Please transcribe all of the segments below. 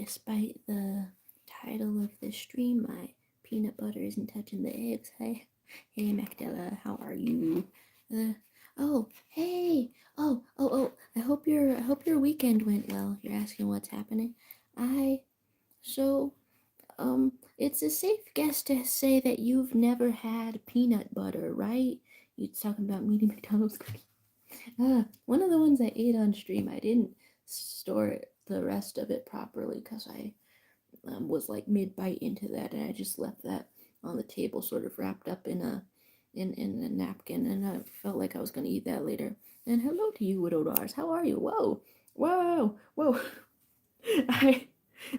despite the title of the stream, my peanut butter isn't touching the eggs. Hey, Magdala, how are you? Uh, oh, hey, oh. I hope your weekend went well. You're asking what's happening. I so it's a safe guess to say that you've never had peanut butter, right? You're talking about meaty McDonald's cookie. One of the ones I ate on stream, I didn't store the rest of it properly because I was like mid bite into that, and I just left that on the table, sort of wrapped up in a napkin, and I felt like I was gonna eat that later. And hello to you, Widow Dars. How are you? Whoa. I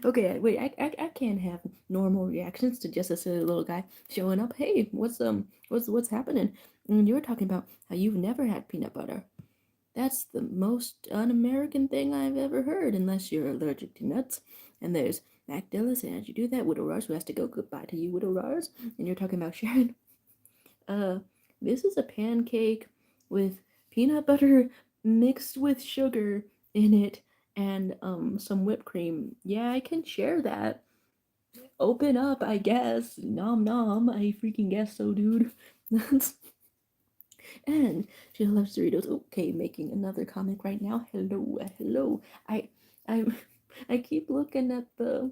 okay. Wait, I can't have normal reactions to just a silly little guy showing up. Hey, what's happening? And you were talking about how you've never had peanut butter. That's the most un-American thing I've ever heard, unless you're allergic to nuts. And there's Mac Dillis, and as you do that, Widow Rars, who has to go. Goodbye to you, Widow Rars. And you're talking about Sharon. Uh, this is a pancake with peanut butter mixed with sugar in it and some whipped cream. Yeah, I can share that. Open up, I guess. Nom nom. I freaking guess so, dude. And she loves Doritos. Okay, making another comment right now. Hello. I I I keep looking at the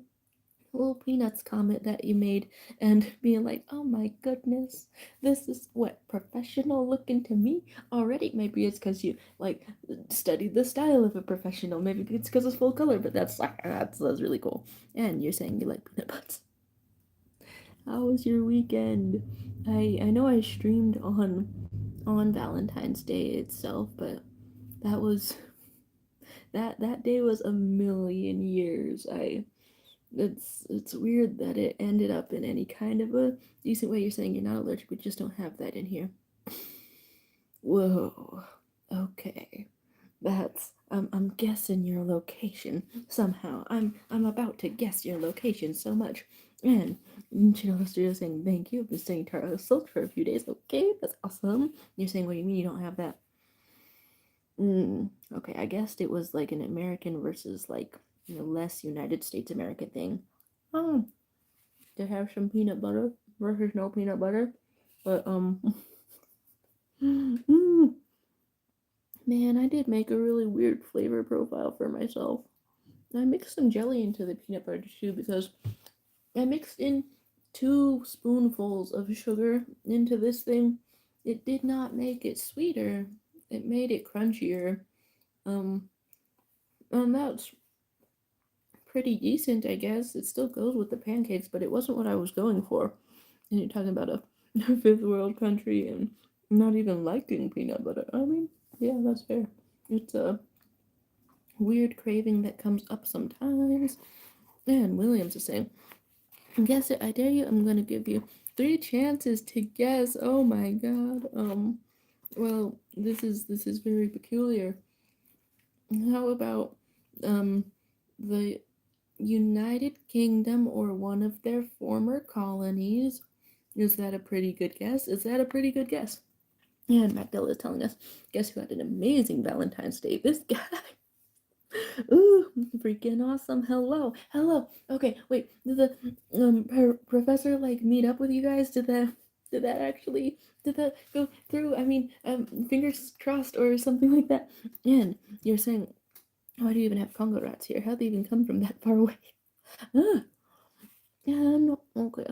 little peanuts comment that you made and being like, oh my goodness, this is what professional looking to me already. Maybe it's because you like studied the style of a professional. Maybe it's because it's full color, but that's really cool. And you're saying you like peanut butts. How was your weekend? I know I streamed on Valentine's Day itself, but that was that day was a million years. It's weird that it ended up in any kind of a decent way. You're saying you're not allergic, we just don't have that in here. Whoa. Okay. That's I'm guessing your location somehow. I'm about to guess your location so much. And Chino Studio saying thank you. I've been staying Taro Silk for a few days. Okay, that's awesome. You're saying what do you mean you don't have that? Okay, I guessed it was like an American versus like less United States American thing. Oh, to have some peanut butter versus no peanut butter. But mm, man, I did make a really weird flavor profile for myself. I mixed some jelly into the peanut butter too because I mixed in 2 spoonfuls of sugar into this thing. It did not make it sweeter. It made it crunchier. Um, and that's pretty decent, I guess. It still goes with the pancakes, but it wasn't what I was going for. And you're talking about a fifth world country and not even liking peanut butter. I mean, yeah, that's fair. It's a weird craving that comes up sometimes. And Williams is saying, guess it, I dare you, I'm gonna give you 3 chances to guess. Oh my god. Well, this is very peculiar. How about the United Kingdom or one of their former colonies? Is that a pretty good guess? Is that a pretty good guess? And Magdala is telling us, guess who had an amazing Valentine's Day? This guy. Ooh, freaking awesome. Hello. Okay, wait. Did the professor like meet up with you guys? Did that actually did that go through? I mean, fingers crossed or something like that. And you're saying, why do you even have Congo rats here? How'd they even come from that far away? Ah, yeah, no, okay.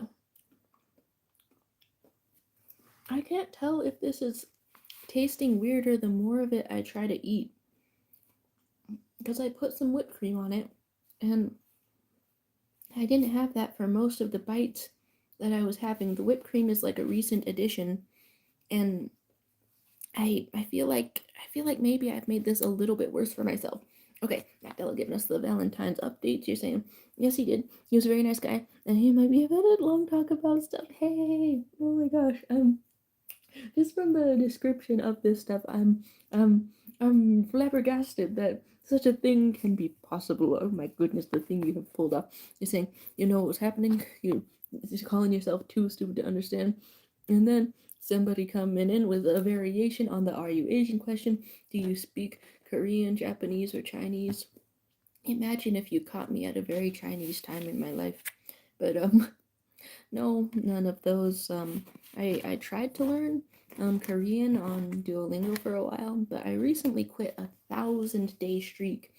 I can't tell if this is tasting weirder the more of it I try to eat. Because I put some whipped cream on it, and I didn't have that for most of the bites that I was having. The whipped cream is like a recent addition, and I feel like maybe I've made this a little bit worse for myself. Okay, Magdala giving us the Valentine's updates. You're saying, yes, he did. He was a very nice guy, and he might be a long talk about stuff. Hey, oh my gosh, just from the description of this stuff, I'm flabbergasted that such a thing can be possible. Oh my goodness, the thing you have pulled off. You're saying, you know what's happening? You're just calling yourself too stupid to understand. And then somebody coming in with a variation on the Are you Asian question. Do you speak Korean, Japanese, or Chinese? Imagine if you caught me at a very Chinese time in my life. But no, none of those. I tried to learn Korean on Duolingo for a while, but I recently quit a 1,000-day streak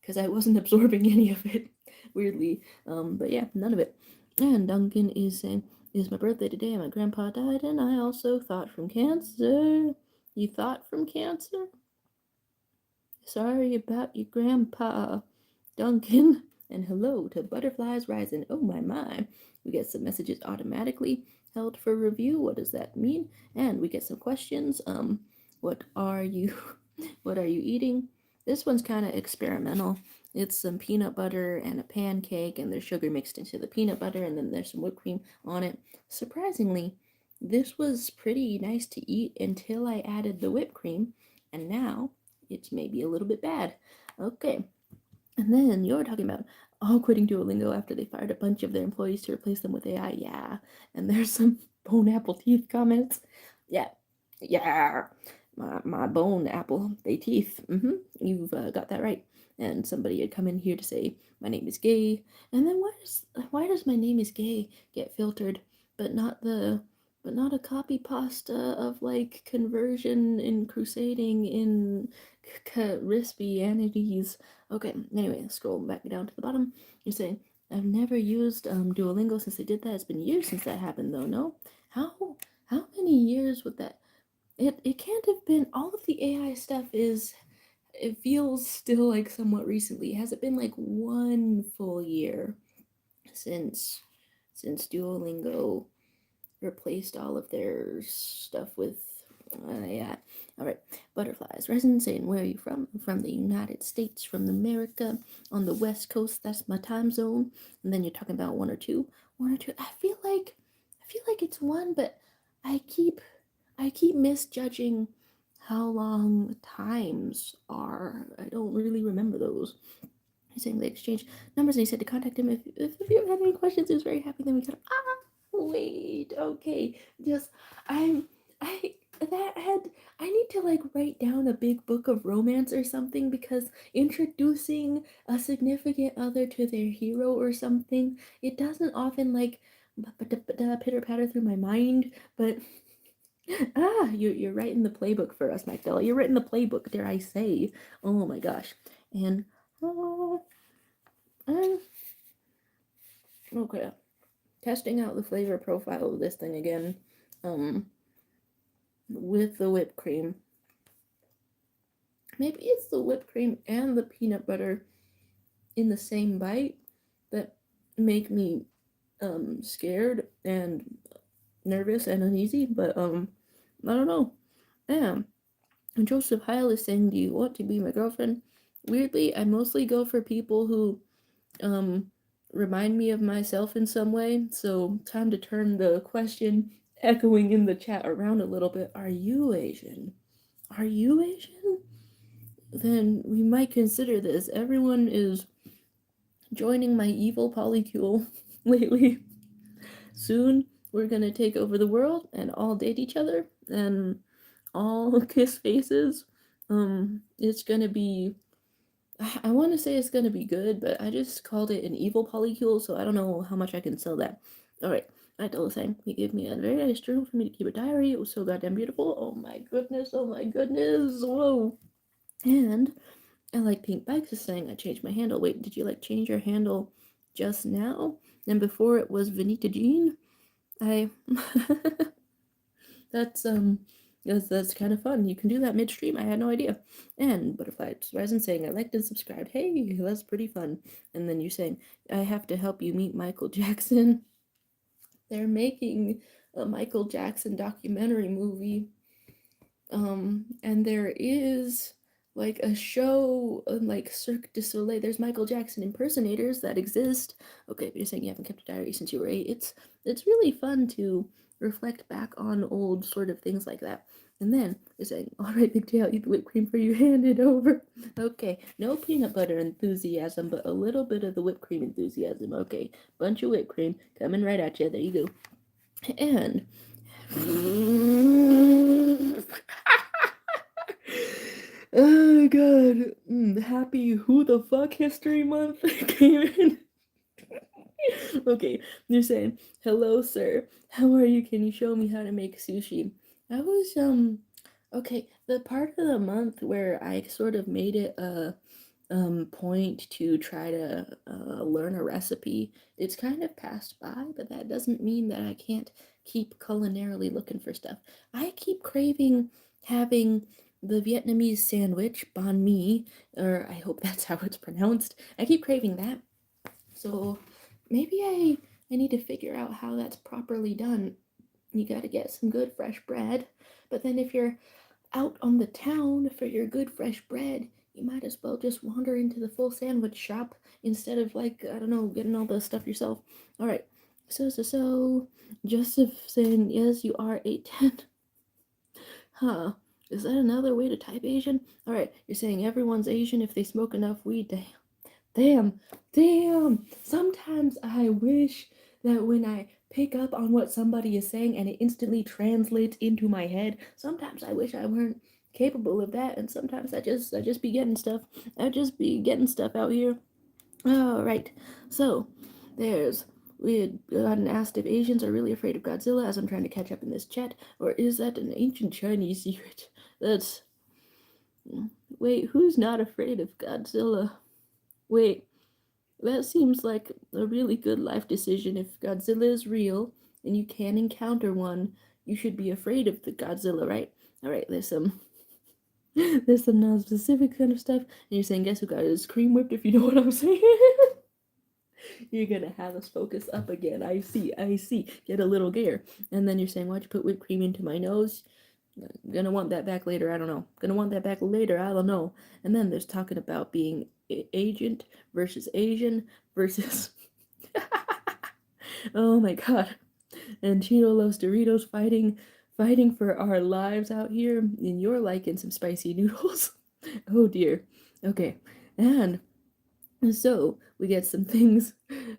because I wasn't absorbing any of it. Weirdly, but yeah, none of it. And Duncan is saying, "It's my birthday today, and my grandpa died, and I also thought from cancer." You thought from cancer? Sorry about your grandpa, Duncan. And hello to Butterflies Rising. Oh my. We get some messages automatically held for review. What does that mean? And we get some questions. What are you what are you eating? This one's kind of experimental. It's some peanut butter and a pancake, and there's sugar mixed into the peanut butter, and then there's some whipped cream on it. Surprisingly, this was pretty nice to eat until I added the whipped cream, and now it's maybe a little bit bad. Okay. And then you're talking about all quitting Duolingo after they fired a bunch of their employees to replace them with AI. Yeah. And there's some bone apple teeth comments. Yeah. Yeah. My bone apple, they teeth. You've got that right. And somebody had come in here to say my name is gay. And then why does my name is gay get filtered, but not a copy pasta of like conversion in crusading in Crispianities. Okay, anyway, scroll back down to the bottom. You're saying, I've never used Duolingo since they did that. It's been years since that happened, though, no? How many years would that... It can't have been... All of the AI stuff is... It feels still like somewhat recently. Has it been like 1 full year since Duolingo replaced all of their stuff with yeah. All right. Butterflies. Resin saying, where are you from? I'm from the United States, from America, on the West Coast. That's my time zone. And then you're talking about one or two. I feel like it's one, but I keep misjudging how long times are. I don't really remember those. He's saying they exchanged numbers, and he said to contact him if you had any questions. He was very happy. Then we got wait, okay, just I'm I that had I need to like write down a big book of romance or something, because introducing a significant other to their hero or something, it doesn't often like pitter patter through my mind, but you're writing the playbook for us, my fella. You're writing the playbook, dare I say. Oh my gosh. And uh, okay, testing out the flavor profile of this thing again, with the whipped cream. Maybe it's the whipped cream and the peanut butter in the same bite that make me scared and nervous and uneasy, but I don't know. And Joseph Heil is saying, do you want to be my girlfriend? Weirdly, I mostly go for people who remind me of myself in some way. So time to turn the question echoing in the chat around a little bit. Are you Asian? Are you Asian? Then we might consider this. Everyone is joining my evil polycule lately. Soon we're gonna take over the world and all date each other and all kiss faces. It's gonna be... I want to say it's gonna be good, but I just called it an evil polycule, so I don't know how much I can sell that. All right, I told the same. He gave me a very nice journal for me to keep a diary. It was so goddamn beautiful. Oh my goodness! Oh my goodness! Whoa! And I like pink bikes is saying I changed my handle. Wait, did you like change your handle just now? And before it was Vanita Jean? I that's that's kind of fun. You can do that midstream. I had no idea. And Butterfly Horizon saying I liked and subscribed. Hey, that's pretty fun. And then you saying I have to help you meet Michael Jackson. They're making a Michael Jackson documentary movie. And there is like a show like Cirque du Soleil. There's Michael Jackson impersonators that exist. Okay, but you're saying you haven't kept a diary since you were 8. It's really fun to reflect back on old sort of things like that. And then you're saying, all right, Big Tail, eat the whipped cream for you, hand it over. Okay, no peanut butter enthusiasm, but a little bit of the whipped cream enthusiasm. Okay, bunch of whipped cream coming right at you. There you go. And Oh god. Happy Who the Fuck History Month came in. Okay, you're saying, hello, sir. How are you? Can you show me how to make sushi? I was, okay, the part of the month where I sort of made it a point to try to learn a recipe, it's kind of passed by, but that doesn't mean that I can't keep culinarily looking for stuff. I keep craving having the Vietnamese sandwich, banh mi, or I hope that's how it's pronounced. I keep craving that. So maybe I need to figure out how that's properly done. You got to get some good fresh bread. But then if you're out on the town for your good fresh bread, you might as well just wander into the full sandwich shop instead of, like, I don't know, getting all the stuff yourself. All right. So Joseph saying, yes, you are 8'10". Huh. Is that another way to type Asian? All right. You're saying everyone's Asian if they smoke enough weed. Damn, damn. Sometimes I wish that when I pick up on what somebody is saying and it instantly translates into my head, sometimes I wish I weren't capable of that, and sometimes I just be getting stuff. I just be getting stuff out here. All right. So, we had gotten asked if Asians are really afraid of Godzilla as I'm trying to catch up in this chat, or is that an ancient Chinese secret? That's Wait, who's not afraid of Godzilla? Wait, that seems like a really good life decision. If Godzilla is real and you can encounter one, you should be afraid of the Godzilla, right? All right, there's some non-specific kind of stuff, and you're saying, guess who got his cream whipped? If you know what I'm saying. You're gonna have us focus up again. I see. Get a little gayer, and then you're saying, why'd you put whipped cream into my nose? Gonna want that back later. I don't know. Gonna want that back later. I don't know. And then there's talking about being agent versus Asian versus. Oh my god. And Cheeto Los Doritos fighting for our lives out here, and you're liking some spicy noodles. Oh dear. Okay. And so we get some things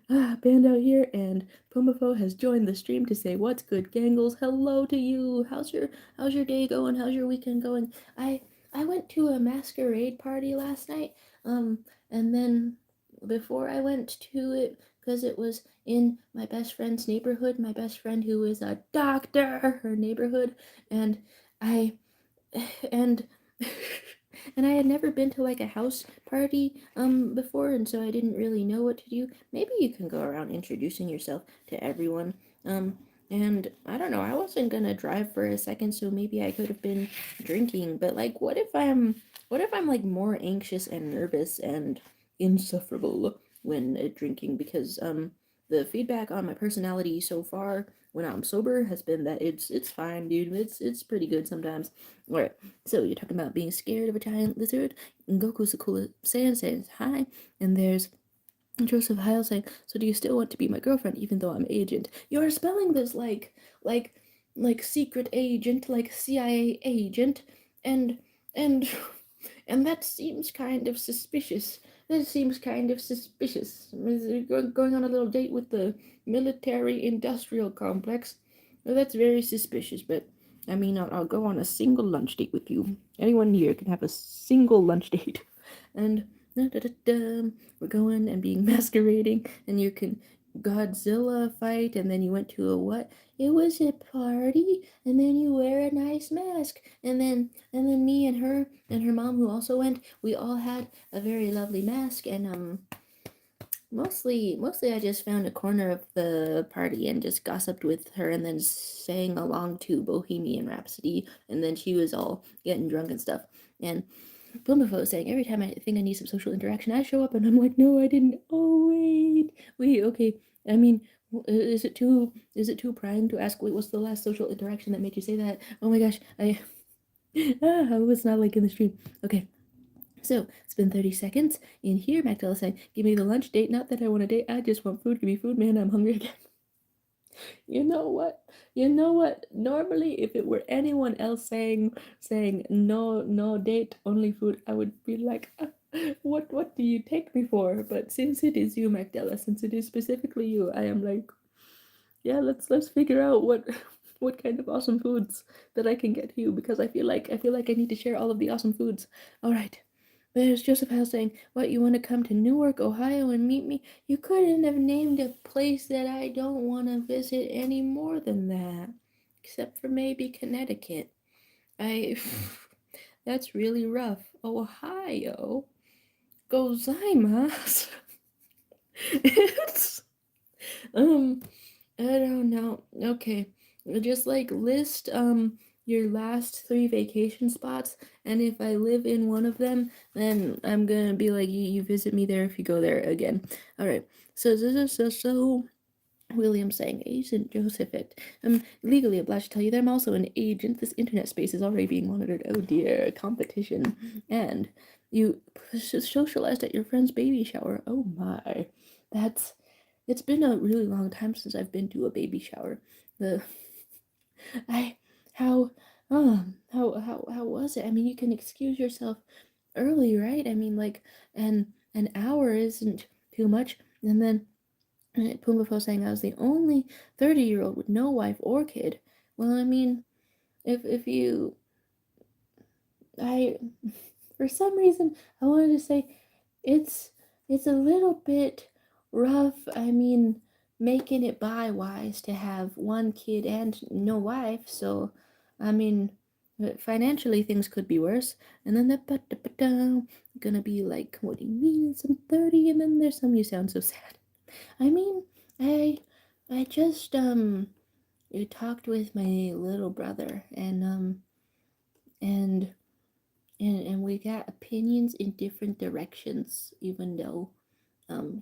banned out here, and Pumafo has joined the stream to say, "What's good, Gangles? Hello to you. How's your day going? How's your weekend going?" I went to a masquerade party last night, and then before I went to it, because it was in my best friend's neighborhood, my best friend who is a doctor, her neighborhood, and I and and I had never been to like a house party before, and so I didn't really know what to do. Maybe you can go around introducing yourself to everyone. And I don't know, I wasn't gonna drive for a second, so maybe I could have been drinking, but like what if I'm like more anxious and nervous and insufferable when drinking, because the feedback on my personality so far when I'm sober has been that it's fine, dude. It's pretty good sometimes. All right. So you're talking about being scared of a giant lizard. And Goku Sakura says hi. And there's Joseph Heil saying, so do you still want to be my girlfriend even though I'm agent? You're spelling this like like secret agent, like CIA agent, and and and that seems kind of suspicious. That seems kind of suspicious. Going on a little date with the military industrial complex. Well, that's very suspicious, but I mean, I'll go on a single lunch date with you. Anyone here can have a single lunch date. And we're going and being masquerading, and you can Godzilla fight, and then you went to a what? It was a party, and then you wear a nice mask, and then me and her mom who also went, we all had a very lovely mask, and mostly I just found a corner of the party and just gossiped with her and then sang along to Bohemian Rhapsody, and then she was all getting drunk and stuff. And Boomafo was saying, every time I think I need some social interaction, I show up and I'm like, no, I didn't. Oh wait, okay. I mean, is it too prying to ask? Wait, what's the last social interaction that made you say that? Oh my gosh, I was not like in the stream. Okay, so it's been 30 seconds in here. Magdala saying, give me the lunch date. Not that I want a date. I just want food. Give me food, man. I'm hungry again. You know what? You know what? Normally, if it were anyone else saying no date, only food, I would be like, what do you take me for? But since it is you, Magdala, since it is specifically you, I am like, yeah, let's figure out what. what kind of awesome foods that I can get you, because I need to share all of the awesome foods. All right. There's Joseph House saying, "What, you want to come to Newark, Ohio and meet me? You couldn't have named a place that I don't want to visit any more than that. Except for maybe Connecticut. I That's really rough. Ohio. Gozaimasu." It's I don't know. Okay. Just like list your last 3 vacation spots, and if I live in one of them, then I'm gonna be like, you visit me there if you go there again. Alright. So William saying, "Agent Joseph it. I'm legally obliged to tell you that I'm also an agent. This internet space is already being monitored. Oh dear, competition. And you socialized at your friend's baby shower. Oh my. That's It's been a really long time since I've been to a baby shower. The I how how was it? I mean, you can excuse yourself early, right? I mean, like an hour isn't too much. And then Pumafo saying I was the only 30-year-old with no wife or kid. Well, I mean, if you I for some reason I wanted to say it's it's a little bit rough. I mean, making it by wise to have one kid and no wife. So, I mean, financially things could be worse. And then gonna be like, what do you mean it's some 30? And then there's some, you sound so sad. I mean, I I just you talked with my little brother, and and we got opinions in different directions, even though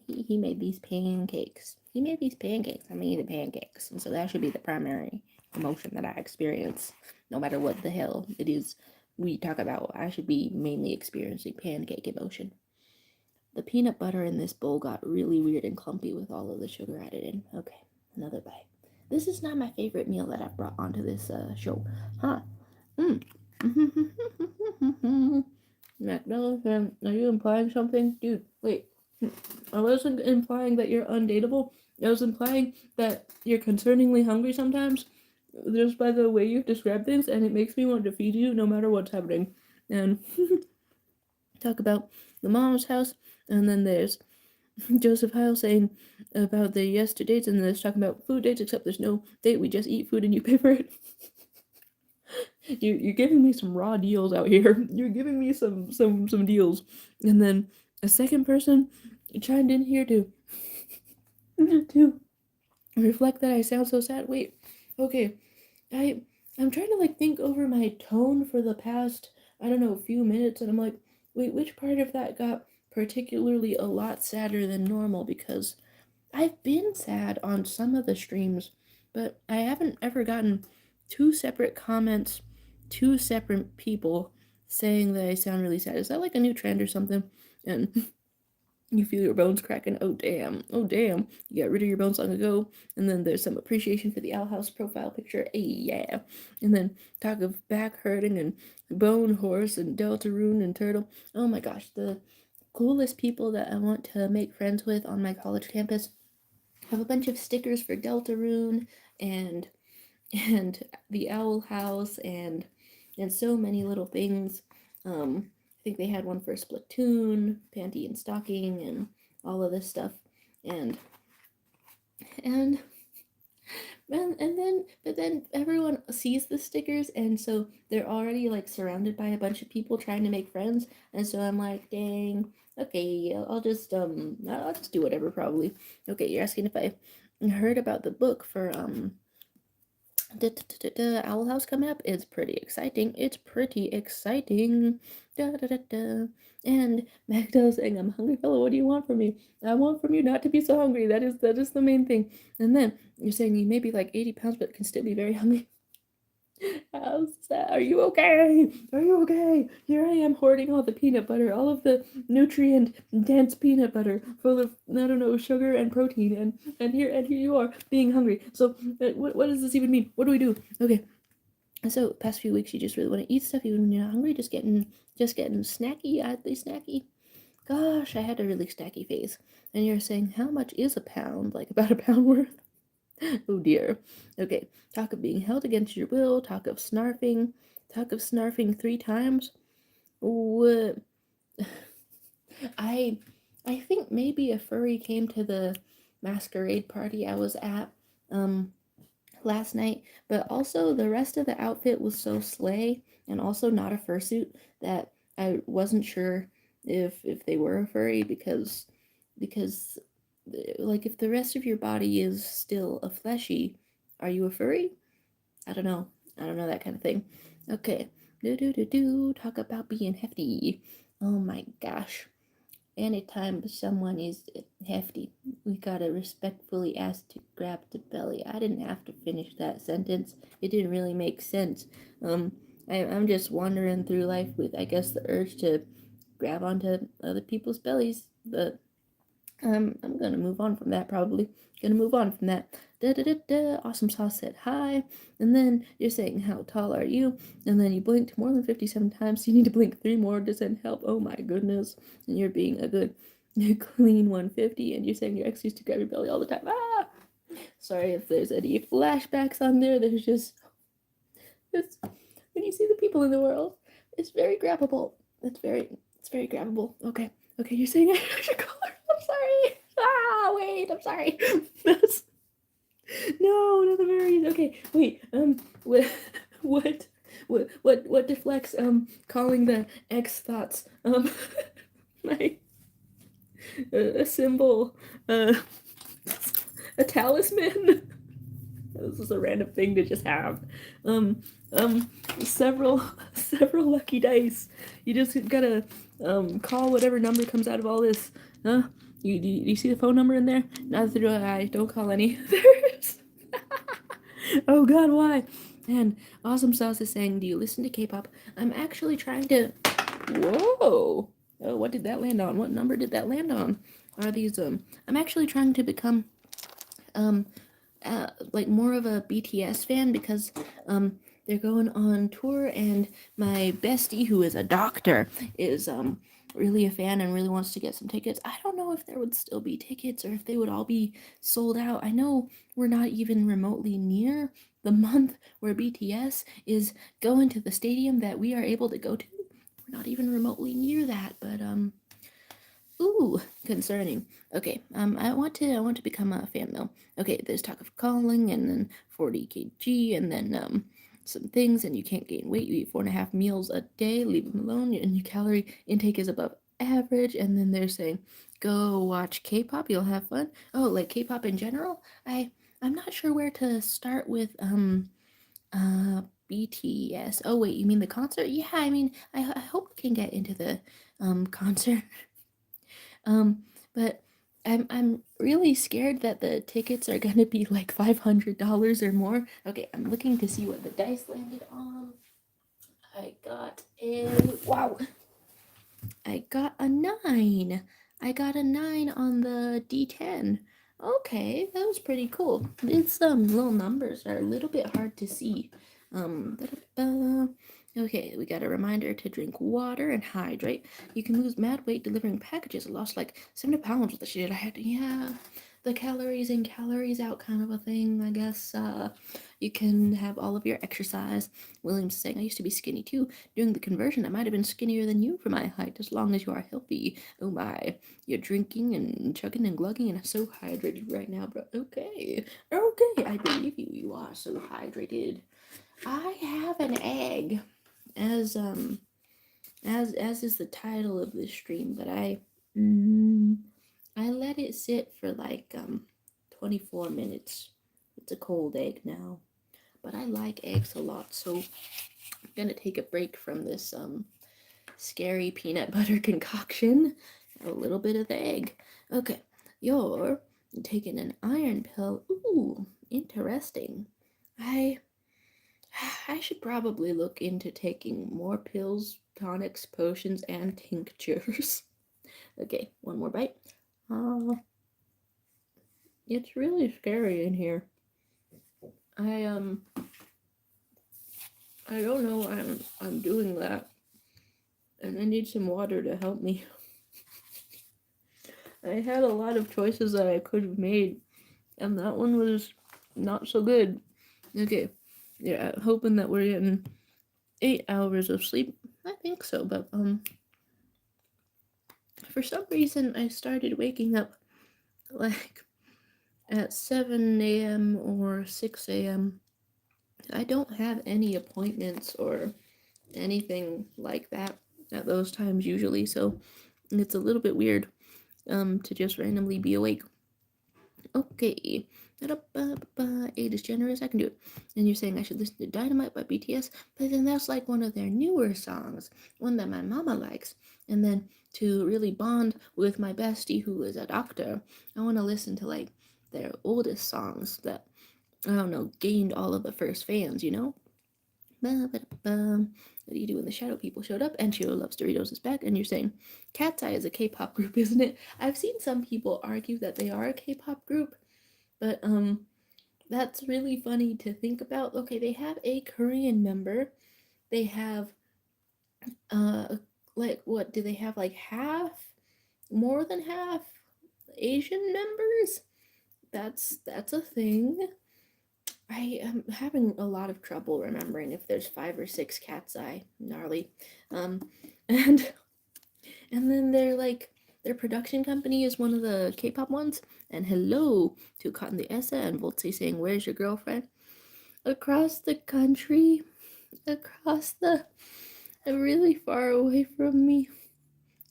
he made these pancakes. He made these pancakes. I'm eating pancakes, and so that should be the primary emotion that I experience, no matter what the hell it is we talk about. I should be mainly experiencing pancake emotion. The peanut butter in this bowl got really weird and clumpy with all of the sugar added in. Okay, another bite. This is not my favorite meal that I've brought onto this show, huh? Mm. McDonald's, are you implying something? Dude, wait. I wasn't implying that you're undateable. I was implying that you're concerningly hungry sometimes, just by the way you describe things, and it makes me want to feed you no matter what's happening. And talk about the mom's house, and then there's Joseph Hyle saying about the yes to dates, and then there's talking about food dates, except there's no date, we just eat food and you pay for it. You're giving me some raw deals out here. You're giving me some deals. And then a second person chimed in here to to reflect that I sound so sad. Wait, okay. I'm trying to like think over my tone for the past, I don't know, few minutes, and I'm like, wait, which part of that got particularly a lot sadder than normal? Because I've been sad on some of the streams, but I haven't ever gotten 2 separate comments, 2 separate people saying that I sound really sad. Is that like a new trend or something? And you feel your bones cracking. Oh damn. Oh damn. You got rid of your bones long ago. And then there's some appreciation for the Owl House profile picture. Hey, yeah. And then talk of back hurting and bone horse and Deltarune and turtle. Oh my gosh, the coolest people that I want to make friends with on my college campus have a bunch of stickers for Deltarune and the Owl House and so many little things. I think they had one for Splatoon, Panty and Stocking, and all of this stuff. And and but then everyone sees the stickers, and so they're already like surrounded by a bunch of people trying to make friends. And so I'm like, dang, okay, I'll just do whatever probably. Okay, you're asking if I heard about the book for the Owl House coming up. It's pretty exciting. It's pretty exciting. Da, da, da, da. And Magda's saying, "I'm hungry, fellow. What do you want from me? I want from you not to be so hungry. That is the main thing." And then you're saying you may be like 80 pounds, but can still be very hungry. How's that? Are you okay? Are you okay? Here I am hoarding all the peanut butter, all of the nutrient dense peanut butter full of, I don't know, sugar and protein, and here you are being hungry. So what does this even mean? What do we do? Okay. So past few weeks you just really want to eat stuff even when you're not hungry, just getting snacky, oddly snacky. Gosh, I had a really snacky phase. And you're saying, how much is a pound? Like about a pound worth? Oh dear. Okay, talk of being held against your will, talk of snarfing 3 times. What? I I think maybe a furry came to the masquerade party I was at last night, but also the rest of the outfit was so slay and also not a fursuit that I wasn't sure if they were a furry because like if the rest of your body is still a fleshy, are you a furry? I don't know. I don't know that kind of thing. Okay. Talk about being hefty. Oh my gosh. Anytime someone is hefty, we gotta respectfully ask to grab the belly. I didn't have to finish that sentence. It didn't really make sense. I'm just wandering through life with, I guess, the urge to grab onto other people's bellies, but I'm gonna move on from that probably. Gonna move on from that. Da da da da. Awesome Sauce said hi, and then you're saying how tall are you, and then you blinked more than 57 times. So you need to blink 3 more to send help. Oh my goodness! And you're being a good, clean 150, and you're saying your ex used to grab your belly all the time. Ah! Sorry if there's any flashbacks on there. There's just it's when you see the people in the world, it's very grabbable. It's very grabbable. Okay. Okay, you're saying I should call her. I'm sorry. Ah, wait, I'm sorry. That's no, not the berries. Okay, wait. What, what, what deflects? Calling the X thoughts. My a symbol. A talisman. This is a random thing to just have. Um, several lucky dice. You just gotta call whatever number comes out of all this. Huh? You see the phone number in there? Neither do I. Don't call any. Oh God, why? And Awesome Sauce is saying, do you listen to K-pop? I'm actually trying to. Whoa. Oh, what did that land on? What number did that land on? Are these I'm actually trying to become um like more of a BTS fan because they're going on tour and my bestie who is a doctor is really a fan and really wants to get some tickets. I don't know if there would still be tickets or if they would all be sold out. I know we're not even remotely near the month where BTS is going to the stadium that we are able to go to. We're not even remotely near that, but ooh, concerning. Okay, I want to become a fan though. Okay, there's talk of calling and then 40 kg and then some things and you can't gain weight. You eat 4.5 meals a day. Leave them alone. And your calorie intake is above average. And then they're saying, go watch K-pop. You'll have fun. Oh, like K-pop in general. I'm not sure where to start with BTS. Oh wait, you mean the concert? Yeah, I mean I hope we can get into the concert. But I'm really scared that the tickets are gonna be like $500 or more. Okay, I'm looking to see what the dice landed on. I got a wow. I got a 9. I got a 9 on the D10. Okay, that was pretty cool. These little numbers are a little bit hard to see. Okay, we got a reminder to drink water and hydrate. You can lose mad weight delivering packages. I lost like 70 pounds with the shit I had to. Yeah, the calories in, calories out kind of a thing, I guess. You can have all of your exercise. William's saying, I used to be skinny too. During the conversion, I might have been skinnier than you for my height, as long as you are healthy. Oh my, you're drinking and chugging and glugging and so hydrated right now, bro. Okay, I believe you. You are so hydrated. I have an egg, as is the title of this stream, but I let it sit for like 24 minutes. It's a cold egg now, but I like eggs a lot, so I'm gonna take a break from this scary peanut butter concoction. A little bit of the egg. Okay, you're taking an iron pill. Ooh, interesting. I should probably look into taking more pills, tonics, potions, and tinctures. Okay, one more bite. It's really scary in here. I don't know why I'm doing that. And I need some water to help me. I had a lot of choices that I could have made, and that one was not so good. Okay, yeah, hoping that we're getting 8 hours of sleep. I think so, but for some reason I started waking up like at 7 a.m. or 6 a.m. I don't have any appointments or anything like that at those times usually, so it's a little bit weird to just randomly be awake. Okay. 8 is generous, I can do it. And you're saying I should listen to Dynamite by BTS, but then that's like one of their newer songs, one that my mama likes. And then to really bond with my bestie who is a doctor, I want to listen to like their oldest songs that, I don't know, gained all of the first fans, you know? What do you do when the shadow people showed up? And Shiro Loves Doritos is back, and you're saying Cat's Eye is a K-pop group, isn't it? I've seen some people argue that they are a K-pop group, but that's really funny to think about. Okay, they have a Korean member. They have like what do they have, like half, more than half Asian members? That's a thing. I am having a lot of trouble remembering if there's 5 or 6 Cat's Eye. Gnarly. Um, and and then they're like their production company is one of the K-pop ones. And hello to Cotton the Essa and Voltse saying, "Where's your girlfriend?" Across the country, across the, really far away from me.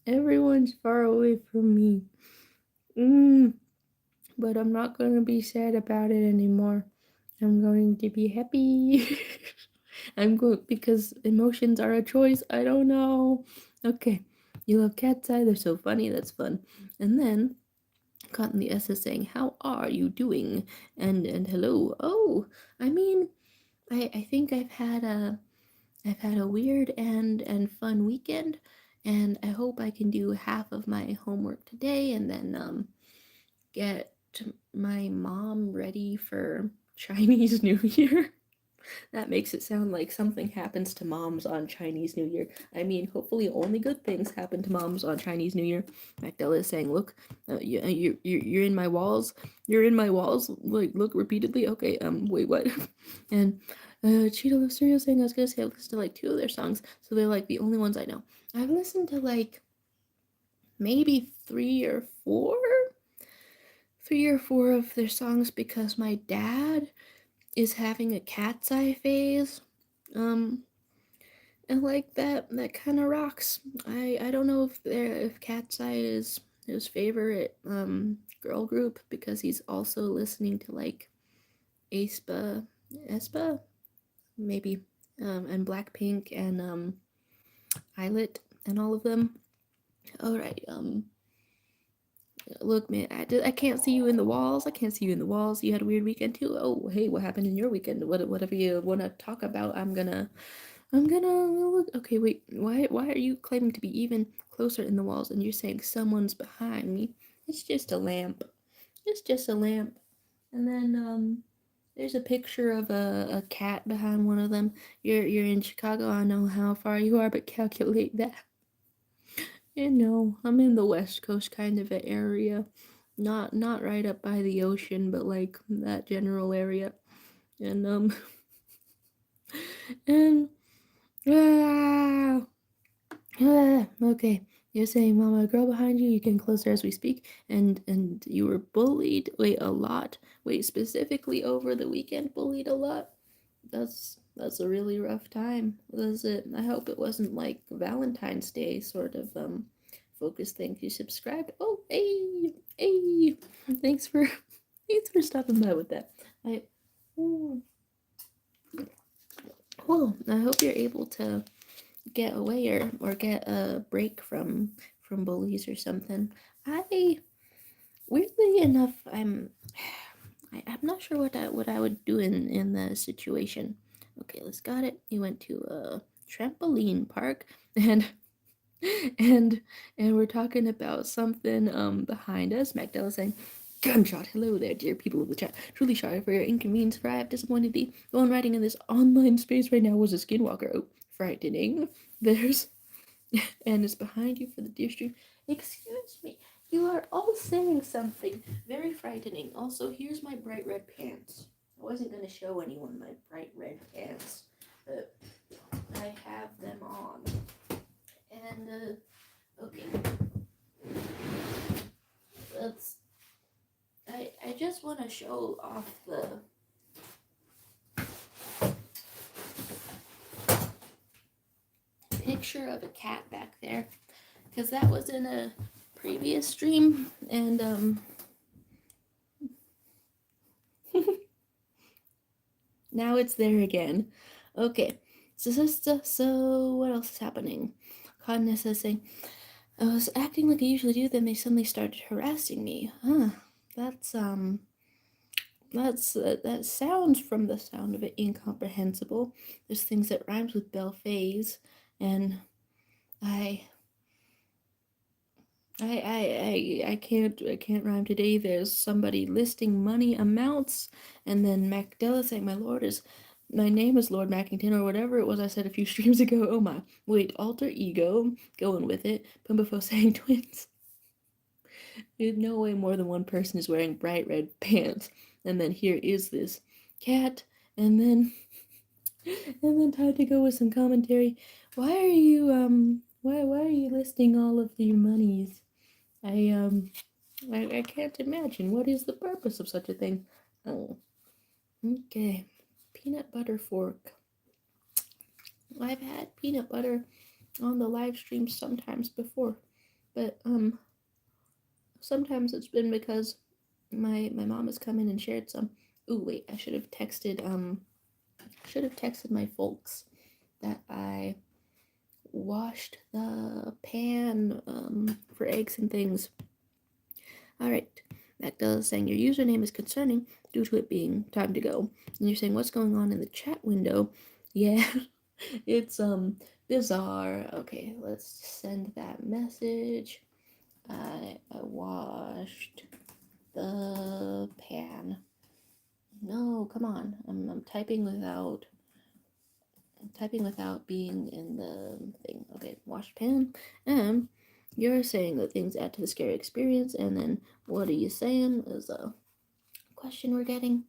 Everyone's far away from me. But I'm not going to be sad about it anymore. I'm going to be happy. I'm going because emotions are a choice. I don't know. Okay. You love Cat's Eye. They're so funny. That's fun. And then Cotton the S is saying, "How are you doing?" And hello. Oh, I mean, I think I've had a weird and fun weekend, and I hope I can do half of my homework today and then get my mom ready for Chinese New Year. That makes it sound like something happens to moms on Chinese New Year. I mean, hopefully only good things happen to moms on Chinese New Year. Magdala is saying, "Look, you're in my walls. You're in my walls. Like, look repeatedly. Okay, wait, what?" And Cheeto Love Cereal saying, "I was gonna say I've listened to like 2 of their songs, so they're like the only ones I know. I've listened to like maybe 3 or 4 of their songs because my dad is having a Cat's Eye phase. Um, and like that kind of rocks. I don't know if Cat's Eye is his favorite girl group because he's also listening to like aespa maybe, and Blackpink and Islet and all of them. All right. Look, man, I can't see you in the walls. I can't see you in the walls. You had a weird weekend too. Oh, hey, what happened in your weekend? Whatever you want to talk about, I'm gonna look. Okay, wait. Why are you claiming to be even closer in the walls and you're saying someone's behind me? It's just a lamp. It's just a lamp. And then there's a picture of a cat behind one of them. You're in Chicago. I know how far you are, but calculate that. You know, I'm in the West Coast kind of a area. Not right up by the ocean, but like that general area. And and ah, okay. You're saying, "Mama, a girl behind you. You can closer as we speak." And you were bullied. Wait, a lot. Wait, specifically over the weekend, bullied a lot. That's a really rough time. Was it? I hope it wasn't like Valentine's Day sort of focus thing. You subscribed. Oh, hey. Thanks for thanks for stopping by with that. I well, I hope you're able to get away or get a break from bullies or something. I weirdly enough, I'm not sure what I would do in the situation. Okay, let's got it. You went to a trampoline park and and and we're talking about something behind us. Magdala saying, "Gunshot. Hello there, dear people of the chat. Truly sorry for your inconvenience, for I have disappointed thee. The one writing in this online space right now was a skinwalker. Oh, frightening. There's and it's behind you for the dear stream. Excuse me. You are all saying something very frightening. Also, here's my bright red pants. I wasn't going to show anyone my bright red pants, but I have them on. And, okay. I just want to show off the picture of a cat back there, because that was in a previous stream, and now it's there again. Okay, so what else is happening? Condness is saying, I was acting like I usually do, then they suddenly started harassing me. Huh, that's, that sounds, from the sound of it, incomprehensible. There's things that rhymes with Belphase, and I can't rhyme today. There's somebody listing money amounts, and then Macdella saying my name is Lord Mackington, or whatever it was I said a few streams ago. Oh my, wait, alter ego, going with it. Pumbafo saying twins. There's no way more than one person is wearing bright red pants. And then here is this cat, and then time to go with some commentary. Why are you why are you listing all of your monies? I can't imagine. What is the purpose of such a thing? Oh, okay. Peanut butter fork. I've had peanut butter on the live stream sometimes before, but sometimes it's been because my mom has come in and shared some. Ooh, wait, I should have texted my folks that I washed the pan for eggs and things. All right. Magdala is saying your username is concerning due to it being time to go. And you're saying what's going on in the chat window? Yeah, it's bizarre. Okay, let's send that message. I washed the pan. No, come on. I'm typing without being in the thing. Okay, washed pan. You're saying that things add to the scary experience, and then what are you saying is a question we're getting.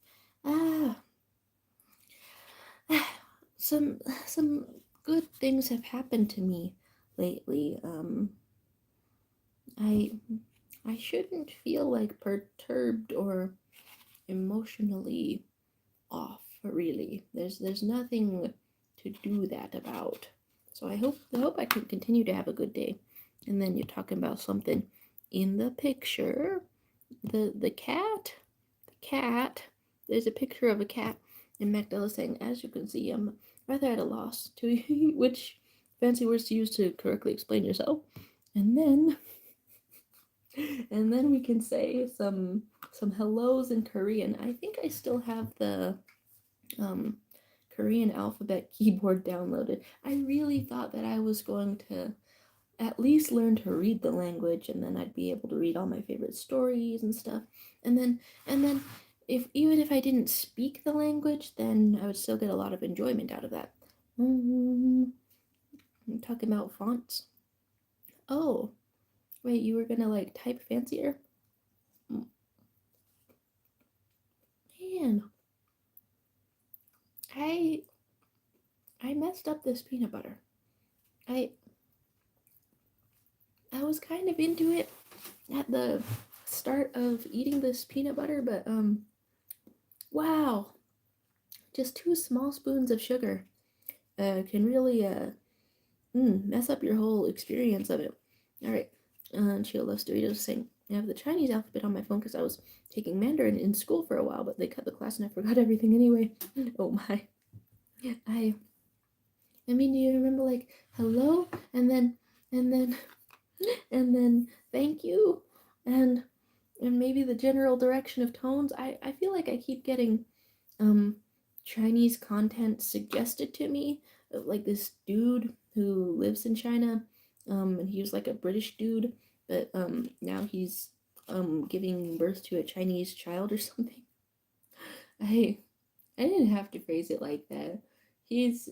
Some good things have happened to me lately. I shouldn't feel like perturbed or emotionally off, really. There's nothing to do that about. So I hope I can continue to have a good day. And then you're talking about something in the picture. The cat. There's a picture of a cat, and Magdala saying, as you can see, I'm rather at a loss to which fancy words to use to correctly explain yourself. And then we can say some hellos in Korean. I think I still have the Korean alphabet keyboard downloaded. I really thought that I was going to at least learn to read the language, and then I'd be able to read all my favorite stories and stuff. And then even if I didn't speak the language, then I would still get a lot of enjoyment out of that. I'm talking about fonts. Oh, wait, you were gonna like type fancier? Man, I messed up this peanut butter. I was kind of into it at the start of eating this peanut butter, but wow, just 2 small spoons of sugar can really mess up your whole experience of it. All right, and Sheila loves Doritos saying, I have the Chinese alphabet on my phone because I was taking Mandarin in school for a while, but they cut the class and I forgot everything anyway. Oh my. I mean, do you remember like hello and then thank you and maybe the general direction of tones? I feel like I keep getting Chinese content suggested to me, like this dude who lives in China, and he was like a British dude, but now he's giving birth to a Chinese child or something. I didn't have to phrase it like that. He's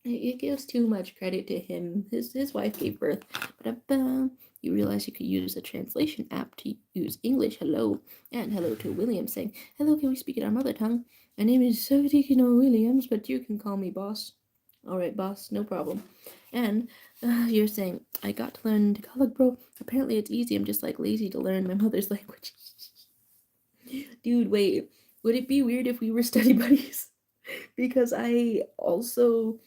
it gives too much credit to him. His wife gave birth. Ba-da-ba. You realize you could use a translation app to use English hello and hello to William saying, hello, can we speak in our mother tongue? My name is Sotikino Williams, but you can call me boss. All right, boss, no problem. And you're saying, I got to learn Tagalog, bro. Apparently it's easy. I'm just like lazy to learn my mother's language. Dude, wait. Would it be weird if we were study buddies? Because I also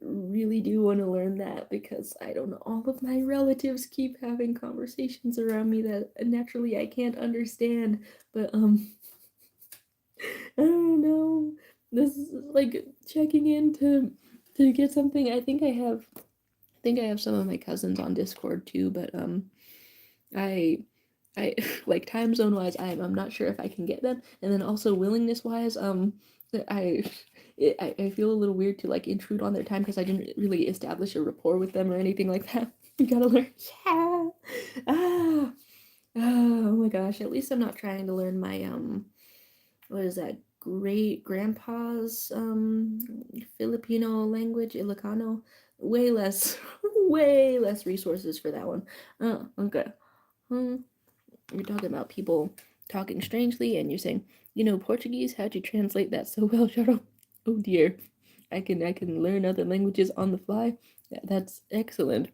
really do want to learn that because I don't know, all of my relatives keep having conversations around me that naturally I can't understand. But I don't know. This is like checking in to get something. I think I have some of my cousins on Discord too, but I I like time zone wise, I'm not sure if I can get them, and then also willingness wise, I I feel a little weird to like intrude on their time because I didn't really establish a rapport with them or anything like that. You gotta learn, yeah, ah, oh my gosh. At least I'm not trying to learn my what is that? Great grandpa's Filipino language, Ilocano. Way less, way less resources for that one. Oh, okay. Hmm. You're talking about people talking strangely, and you're saying, Portuguese. How'd you translate that so well, Sharo? Oh dear, I can learn other languages on the fly. Yeah, that's excellent.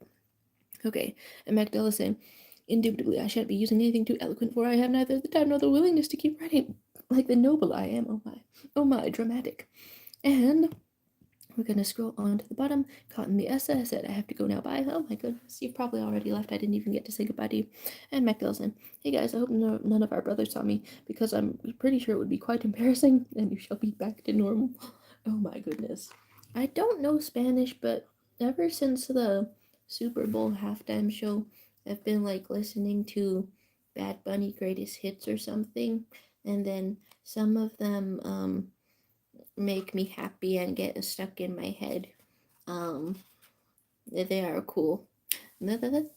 Okay, and Magdala saying, indubitably, I shan't be using anything too eloquent, for I have neither the time nor the willingness to keep writing like the noble I am. Oh my, dramatic. And we're gonna scroll on to the bottom. Caught in the essay. I said I have to go now. Bye. Oh my goodness, you've probably already left. I didn't even get to say goodbye to you. And Macdellson. Hey guys, I hope none of our brothers saw me because I'm pretty sure it would be quite embarrassing. And you shall be back to normal. Oh my goodness. I don't know Spanish, but ever since the Super Bowl halftime show, I've been like listening to Bad Bunny greatest hits or something, and then some of them make me happy and get stuck in my head. Um, they are cool. But in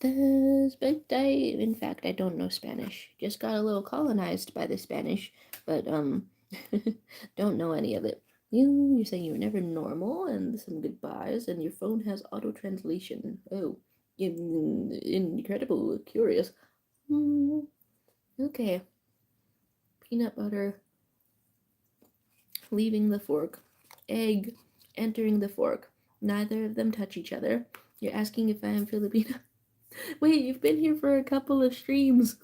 fact, I don't know Spanish. Just got a little colonized by the Spanish, but don't know any of it. You're saying you were never normal, and some goodbyes, and your phone has auto translation. Oh, incredible, curious. Okay, peanut butter leaving the fork, egg entering the fork. Neither of them touch each other. You're asking if I am Filipino. Wait, you've been here for a couple of streams.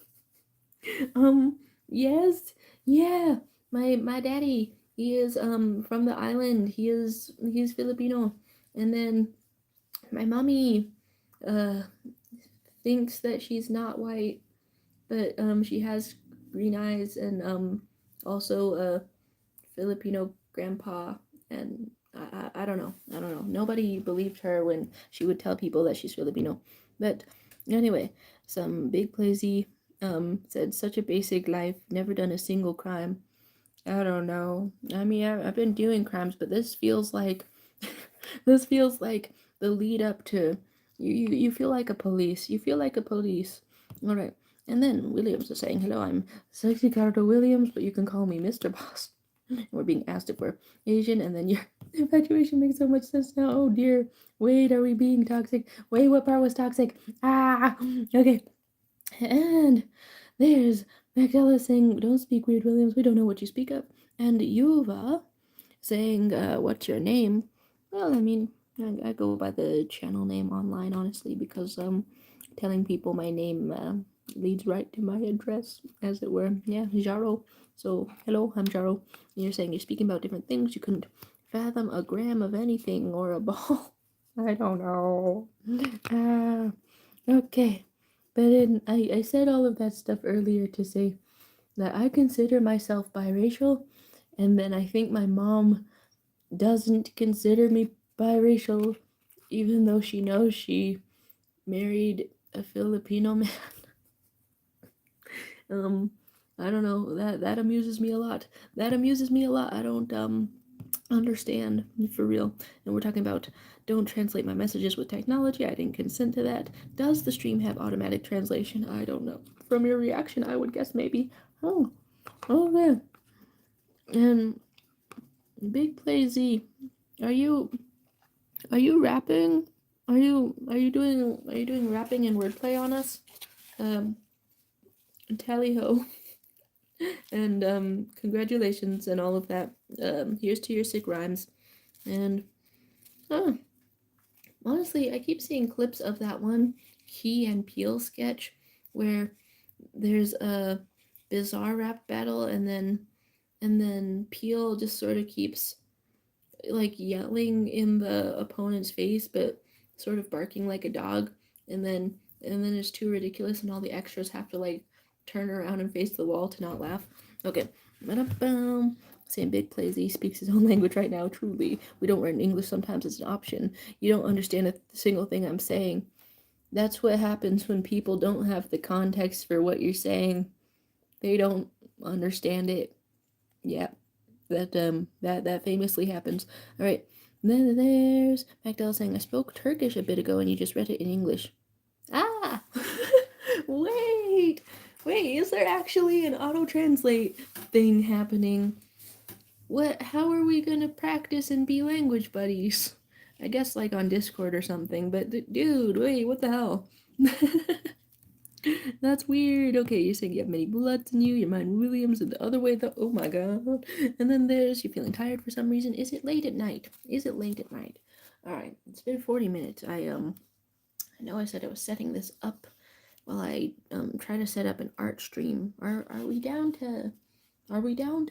Yes, yeah. My daddy, he is from the island. He's Filipino, and then my mommy uh thinks that she's not white, but she has green eyes and also Filipino grandpa, and I don't know. I don't know. Nobody believed her when she would tell people that she's Filipino. But anyway, some big plazy said such a basic life, never done a single crime. I don't know. I mean, I've been doing crimes, but this feels like this feels like the lead up to you feel like a police. You feel like a police. All right. And then Williams is saying, "Hello, I'm Sexy Carter Williams, but you can call me Mr. Boss." We're being asked if we're Asian, and then your infatuation makes so much sense now. Oh dear. Wait, are we being toxic? Wait, what part was toxic? Ah, okay. And there's Magdala saying, don't speak weird, Williams. We don't know what you speak of. And Yuva saying, what's your name? Well, I mean, I go by the channel name online, honestly, because telling people my name leads right to my address, as it were. Yeah, Jaro. So, hello, I'm Jaro. And you're saying you're speaking about different things. You couldn't fathom a gram of anything or a ball. I don't know. Okay. But I said all of that stuff earlier to say that I consider myself biracial, and then I think my mom doesn't consider me biracial, even though she knows she married a Filipino man. I don't know, that amuses me a lot. That amuses me a lot. I don't understand, for real. And we're talking about don't translate my messages with technology. I didn't consent to that. Does the stream have automatic translation? I don't know. From your reaction, I would guess maybe. Oh, man. And Big Play Z, are you Are you rapping? Are you doing rapping and wordplay on us? Um, Tally ho, and congratulations and all of that. Here's to your sick rhymes. And huh, honestly, I keep seeing clips of that one Key and Peele sketch where there's a bizarre rap battle, and then Peele just sort of keeps like yelling in the opponent's face, but sort of barking like a dog, and then it's too ridiculous, and all the extras have to like turn around and face the wall to not laugh. Okay, boom. Sam Big plays. He speaks his own language right now. Truly, we don't learn English sometimes as an option. You don't understand a single thing I'm saying. That's what happens when people don't have the context for what you're saying. They don't understand it. Yeah, that famously happens. All right. Then there's Magdalena saying, I spoke Turkish a bit ago and you just read it in English. Ah! wait! Wait, is there actually an auto-translate thing happening? How are we gonna practice and be language buddies? I guess like on Discord or something, but dude, wait, what the hell? That's weird. Okay, you're saying you have many bloods in you, you're Mine Williams, and the other way, though. Oh my god. And then there's you're feeling tired for some reason. Is it late at night? Is it late at night? Alright, it's been 40 minutes. I know I said I was setting this up while I try to set up an art stream. Are we down to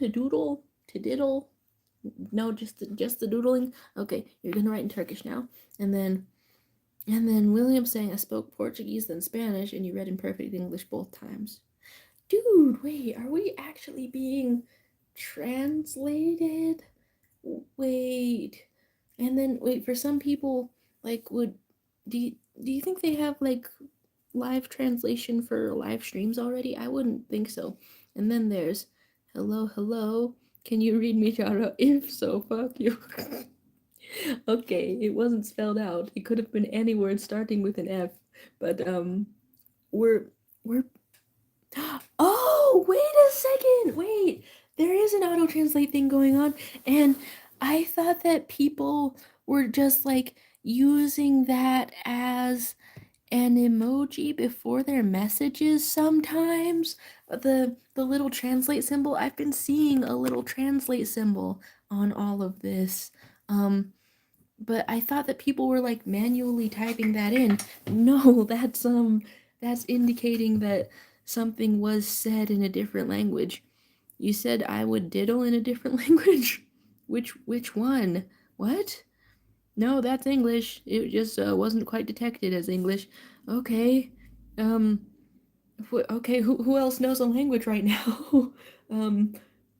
doodle? To diddle? No, just the doodling? Okay, you're gonna write in Turkish now. And then William saying I spoke Portuguese then Spanish and you read in perfect English both times. Dude, wait, are we actually being translated? Wait. And then wait, for some people, like do you think they have like live translation for live streams already? I wouldn't think so. And then there's hello, can you read me Chara? If so, fuck you. Okay, it wasn't spelled out. It could have been any word starting with an F, but we're we're oh, wait a second. Wait. There is an auto translate thing going on, and I thought that people were just like using that as an emoji before their messages sometimes. The little translate symbol. I've been seeing a little translate symbol on all of this. But I thought that people were like manually typing that in. No, that's indicating that something was said in a different language. You said I would diddle in a different language? Which one? What? No, that's English. It just wasn't quite detected as English. Okay. Um okay, who else knows a language right now? um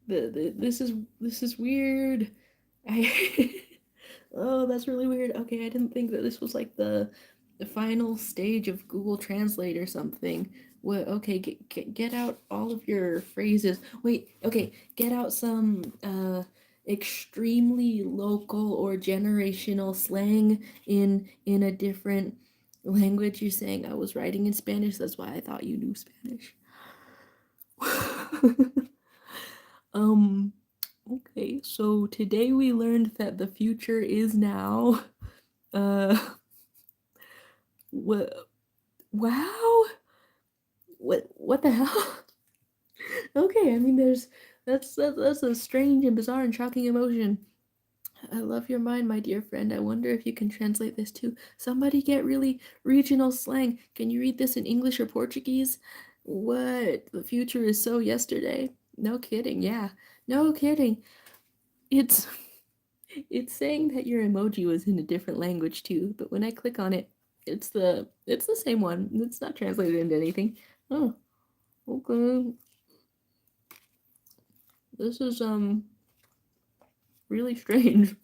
this is weird. I Oh, that's really weird. Okay, I didn't think that this was like the final stage of Google Translate or something. What? Okay, get out all of your phrases. Wait, okay, get out some extremely local or generational slang in a different language. You're saying I was writing in Spanish. That's why I thought you knew Spanish. um Okay, so today we learned that the future is now. Uh, what? Wow. What the hell? Okay, I mean, that's a strange and bizarre and shocking emotion. I love your mind, my dear friend. I wonder if you can translate this too. Somebody get really regional slang. Can you read this in English or Portuguese? What? The future is so yesterday. No kidding. Yeah. No kidding. It's It's saying that your emoji was in a different language too, but when I click on it, it's the same one. It's not translated into anything. Oh, okay. This is really strange.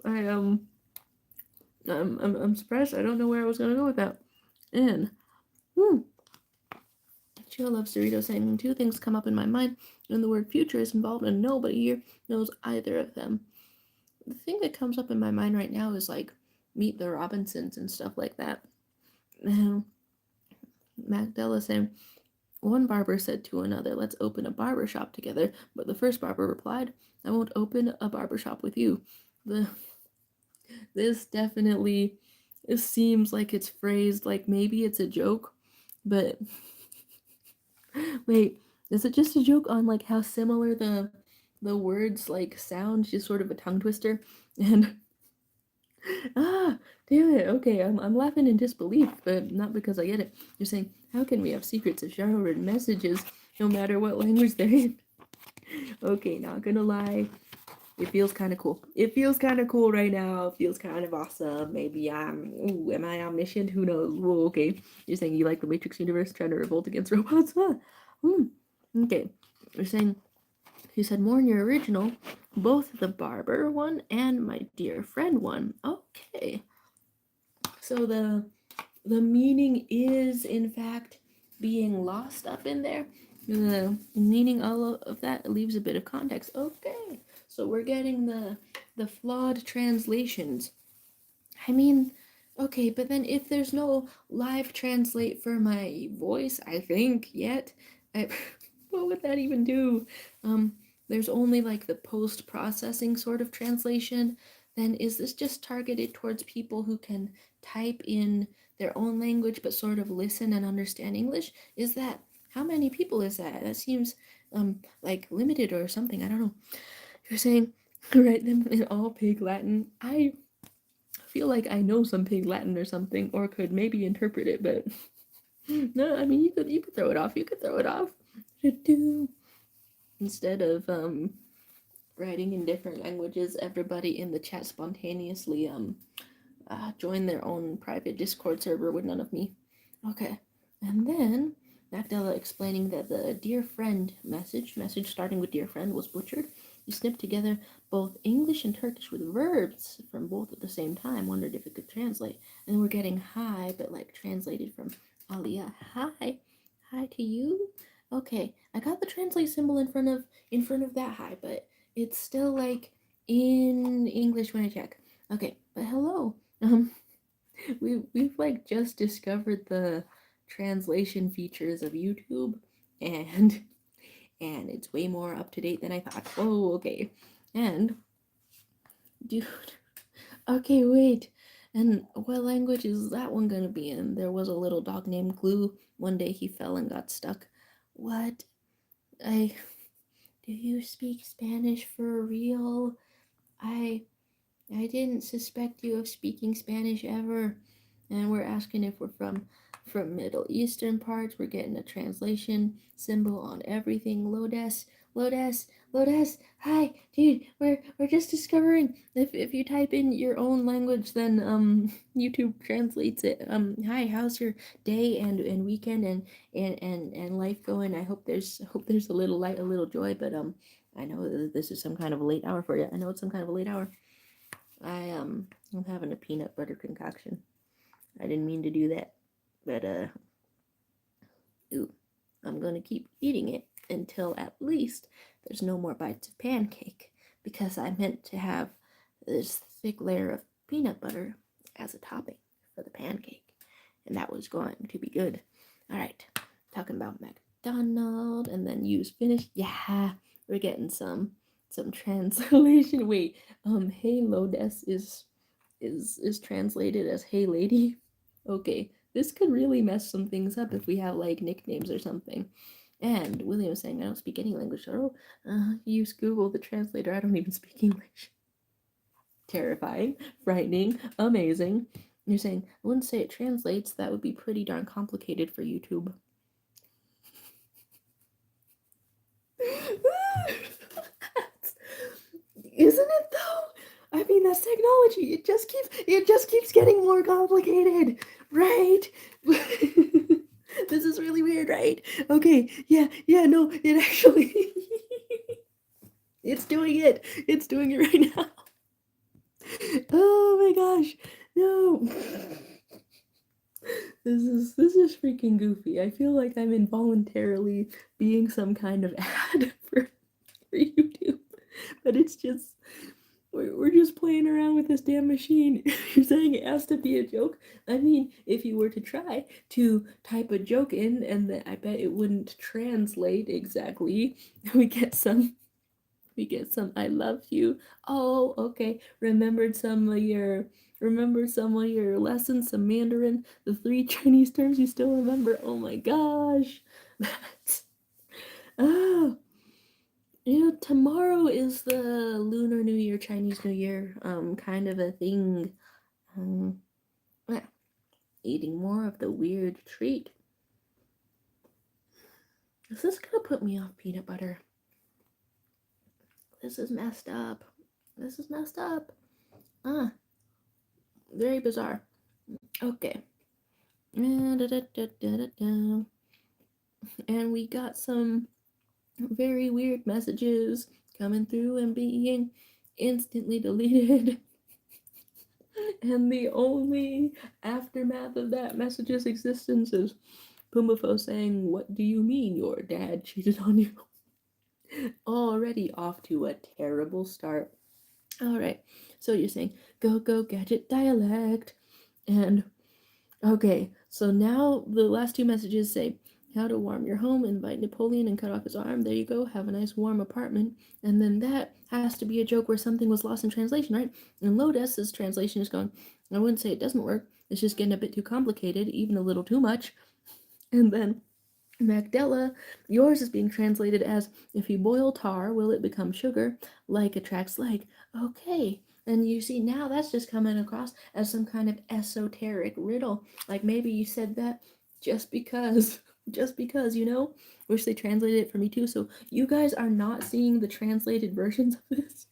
I I'm surprised. I don't know where I was gonna go with that. And hmm, Chill loves Cerrito saying two things come up in my mind, and the word future is involved, and nobody here knows either of them. The thing that comes up in my mind right now is like Meet the Robinsons and stuff like that. And Magdala saying, one barber said to another, let's open a barber shop together. But the first barber replied, I won't open a barber shop with you. The This definitely, it seems like it's phrased like maybe it's a joke, but wait, is it just a joke on like how similar the words like sound, just sort of a tongue twister? And ah, damn it. Okay, I'm laughing in disbelief, but not because I get it. You're saying, how can we have secrets of sharded messages no matter what language they're in? Okay, not gonna lie. It feels kind of cool. It feels kind of cool right now. It feels kind of awesome. Maybe am I omniscient? Who knows? Whoa, okay. You're saying you like the Matrix universe trying to revolt against robots? Huh? Okay. You're saying you said more in your original, both the barber one and my dear friend one. Okay. So the meaning is in fact being lost up in there. The meaning of that leaves a bit of context. Okay, so we're getting the flawed translations. I mean, okay, but then if there's no live translate for my voice, I think yet, I, what would that even do? Um, there's only like the post-processing sort of translation. Then is this just targeted towards people who can type in their own language but sort of listen and understand English? Is that, how many people is that? That seems like limited or something. I don't know. You're saying write them in all pig Latin. I feel like I know some pig Latin or something, or could maybe interpret it, but no, I mean you could throw it off. You could throw it off. Instead of writing in different languages, everybody in the chat spontaneously join their own private Discord server with none of me. Okay, and then Magdala explaining that the dear friend message starting with dear friend was butchered. You snipped together both English and Turkish with verbs from both at the same time. Wondered if it could translate. And we're getting hi, but like translated from Alia. Hi, hi to you. Okay, I got the translate symbol in front of that hi, but it's still like in English when I check. Okay, but hello. We've like just discovered the translation features of YouTube, and it's way more up to date than I thought. Oh, okay. And dude, okay, wait. And what language is that one gonna be in? There was a little dog named Glue. One day he fell and got stuck. What? I Do you speak Spanish for real? I I didn't suspect you of speaking Spanish ever. And we're asking if we're from Middle Eastern parts. We're getting a translation symbol on everything. Lodes, Lodes, Lodes. Hi, dude. We're just discovering if you type in your own language, then YouTube translates it. Hi, how's your day and weekend and life going? I hope there's a little light, a little joy. But I know that this is some kind of a late hour for you. I know it's some kind of a late hour. I'm having a peanut butter concoction. I didn't mean to do that, but ooh, I'm gonna keep eating it until at least there's no more bites of pancake, because I meant to have this thick layer of peanut butter as a topping for the pancake, and that was going to be good. All right, talking about McDonald, and then use finish. Yeah, we're getting some translation. Wait, hey Lodes is translated as hey lady. Okay, this could really mess some things up if we have like nicknames or something. And William was saying, I don't speak any language. Oh, use Google the translator. I don't even speak English. Terrifying, frightening, amazing. You're saying, I wouldn't say it translates. That would be pretty darn complicated for YouTube. Isn't it though? I mean, that's technology. It just keeps getting more complicated, right? This is really weird, right? Okay, yeah, no, it actually it's doing it. It's doing it right now. Oh my gosh. No. This is freaking goofy. I feel like I'm involuntarily being some kind of ad for YouTube. But it's just we're just playing around with this damn machine. You're saying it has to be a joke? I mean, if you were to try to type a joke in, and I bet it wouldn't translate exactly. We get some We get some I love you. Oh, okay. Remember some of your lessons, some Mandarin, the 3 Chinese terms you still remember. Oh my gosh. That's oh, tomorrow is the Lunar New Year, Chinese New Year, kind of a thing. Um, yeah, eating more of the weird treat. Is this gonna put me off peanut butter? This is messed up. This is messed up. Very bizarre. Okay. And we got some very weird messages coming through and being instantly deleted. And the only aftermath of that message's existence is Pumafo saying, "What do you mean your dad cheated on you?" Already off to a terrible start. Alright, so you're saying, go gadget dialect. And okay, so now the last 2 messages say, how to warm your home, invite Napoleon and cut off his arm. There you go, have a nice warm apartment. And then that has to be a joke where something was lost in translation, right? And Lodes's translation is going, I wouldn't say it doesn't work, it's just getting a bit too complicated, even a little too much. And then Magdella, yours is being translated as, if you boil tar, will it become sugar? Like attracts like. Okay. And you see, now that's just coming across as some kind of esoteric riddle. Like maybe you said that just because. Just because, Wish they translated it for me too. So you guys are not seeing the translated versions of this.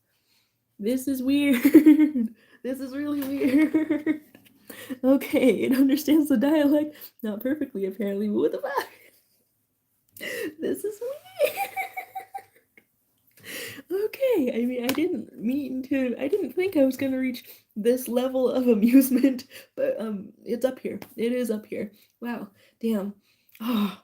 This is weird. This is really weird. Okay, it understands the dialect. Not perfectly, apparently, but what the fuck? This is weird. Okay, I mean, I didn't think I was gonna reach this level of amusement, but it's up here. It is up here. Wow, damn. Oh,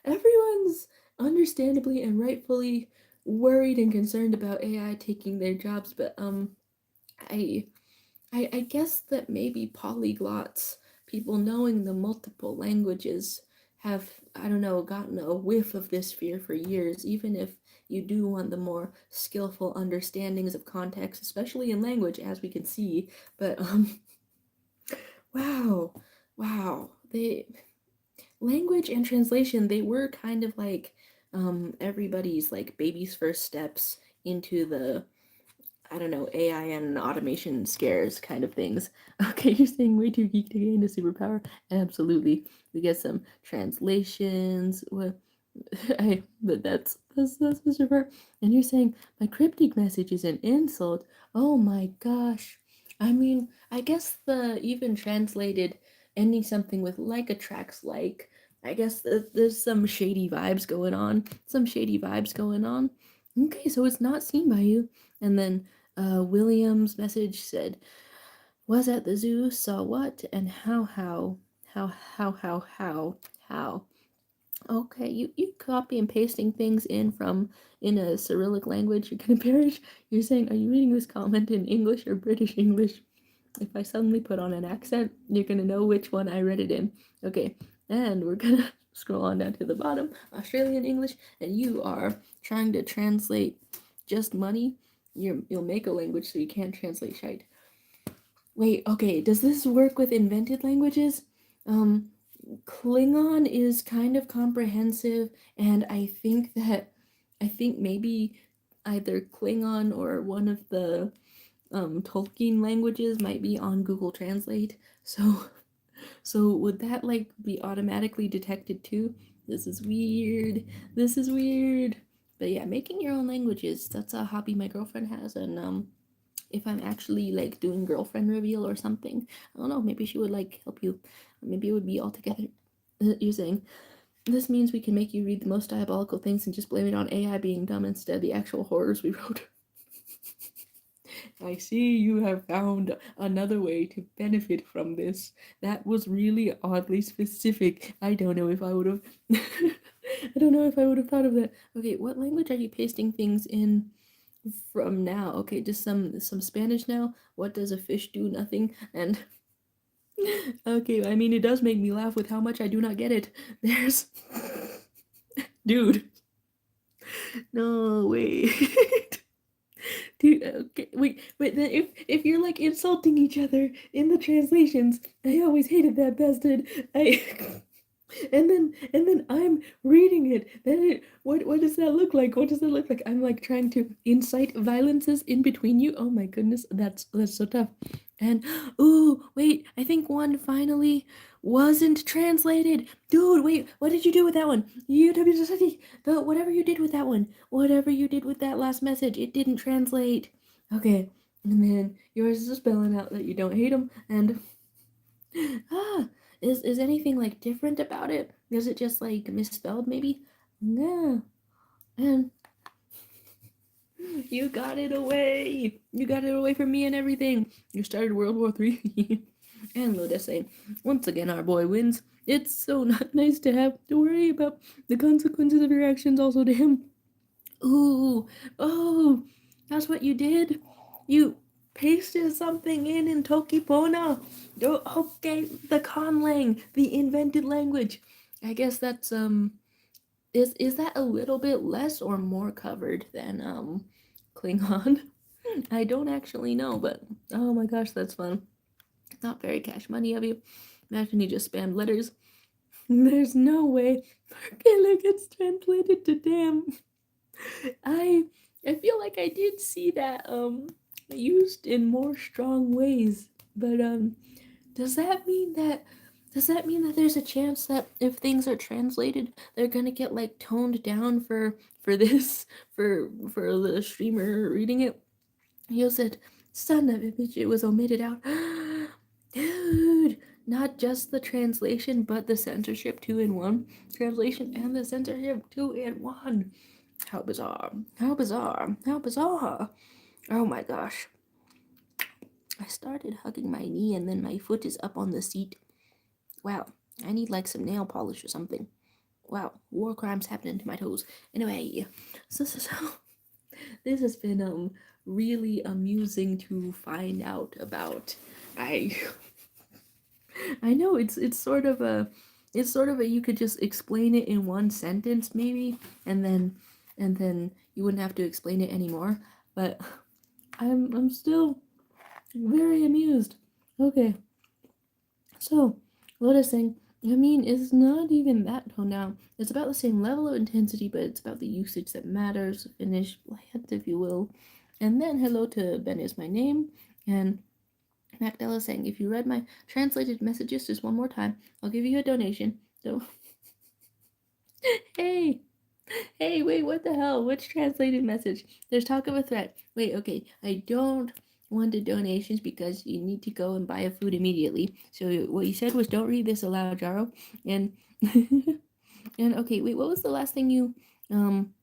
everyone's understandably and rightfully worried and concerned about AI taking their jobs, but I I guess that maybe polyglots, people knowing the multiple languages, have, I don't know, gotten a whiff of this fear for years, even if you do want the more skillful understandings of context, especially in language, as we can see. But, wow, language and translation, they were kind of like, everybody's, like, baby's first steps into the, I don't know, AI and automation scares kind of things. Okay, you're saying way too geek to gain a superpower? Absolutely. We get some translations. But that's Mr. Part. And you're saying my cryptic message is an insult. Oh my gosh. I mean, I guess the even translated ending something with like attracts like. I guess there's some shady vibes going on. Okay, so it's not seen by you. And then William's message said, was at the zoo, saw what, and how. Okay, you copy and pasting things in a Cyrillic language you're gonna perish. You're saying, are you reading this comment in English or British English? If I suddenly put on an accent, you're gonna know which one I read it in. Okay, and we're gonna scroll on down to the bottom, Australian English, and you are trying to translate just money. You'll make a language so you can't translate shite. Wait, okay, does this work with invented languages? Klingon is kind of comprehensive, and I think maybe either Klingon or one of the Tolkien languages might be on Google Translate. So would that like be automatically detected too? This is weird. But yeah, making your own languages, that's a hobby my girlfriend has, and if I'm actually like doing girlfriend reveal or something, I don't know, maybe she would like help you. Maybe it would be all together. You're saying this means we can make you read the most diabolical things and just blame it on AI being dumb instead of the actual horrors we wrote. I see you have found another way to benefit from this. That was really oddly specific. I don't know if I would have thought of that. Okay, what language are you pasting things in from now? Okay, just some Spanish now. What does a fish do? Nothing. And okay, I mean, it does make me laugh with how much I do not get it. There's dude. No, wait. Dude, okay, wait, but then if you're like insulting each other in the translations, I always hated that bastard. I and then I'm reading it. Then what does that look like? What does that look like? I'm like trying to incite violences in between you. Oh my goodness, that's so tough. And ooh, wait, I think one finally wasn't translated. Dude, wait, what did you do with that one? The whatever you did with that one, whatever you did with that last message, it didn't translate. Okay, and then yours is spelling out that you don't hate him, and ah, is anything like different about it? Is it just like misspelled maybe? Yeah, and you got it away. You got it away from me and everything. You started World War III. And Loda saying, once again, our boy wins. It's so not nice to have to worry about the consequences of your actions also to him. Ooh, oh, that's what you did? You pasted something in Tokipona? Oh, okay, the conlang, the invented language. I guess that's, is that a little bit less or more covered than, Klingon? I don't actually know, but oh my gosh, that's fun. Not very cash money of you. Imagine you just spammed letters. There's no way Markela gets translated to damn. I I feel like I did see that used in more strong ways, but does that mean that there's a chance that if things are translated, they're gonna get like toned down for this for the streamer reading it? He said, "Son of a bitch, it was omitted out." Dude, not just the translation, but the censorship two in one. Translation and the censorship two in one. How bizarre. How bizarre. How bizarre. Oh my gosh. I started hugging my knee and then my foot is up on the seat. Wow. I need like some nail polish or something. Wow. War crimes happening to my toes. Anyway, so this has been really amusing to find out about. I I know it's sort of a you could just explain it in one sentence maybe and then you wouldn't have to explain it anymore. But I'm still very amused. Okay, so lotusing, I mean, it's not even that tone down. It's about the same level of intensity, but it's about the usage that matters. Finish bland, if you will. And then hello to Ben is my name. And Magdala saying, if you read my translated messages just one more time, I'll give you a donation. So, hey, hey, wait, what the hell? Which translated message? There's talk of a threat. Wait, okay, I don't want the donations because you need to go and buy a food immediately. So what you said was don't read this aloud, Jaro. And and okay, wait, what was the last thing you um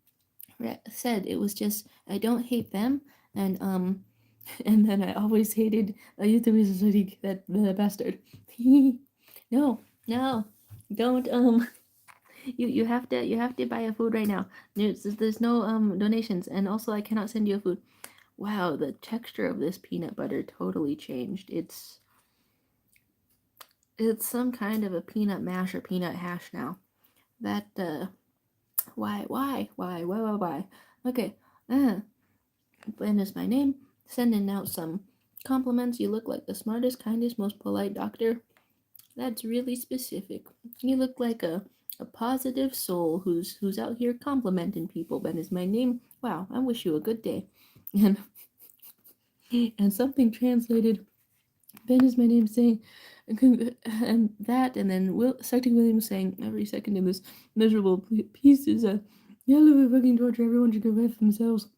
said? It was just I don't hate them and and then I always hated YouTube that the bastard. No, no, don't you have to buy a food right now. There's no donations, and also I cannot send you a food. Wow, the texture of this peanut butter totally changed. It's some kind of a peanut mash or peanut hash now. That why? Okay, Ben is my name. Sending out some compliments. You look like the smartest, kindest, most polite doctor. That's really specific. You look like a positive soul who's out here complimenting people. Ben is my name. Wow, I wish you a good day. And and something translated. Ben is my name saying, and that, and then Secretary Williams saying every second in this miserable piece is a yellow fucking torture. Everyone should go away for themselves.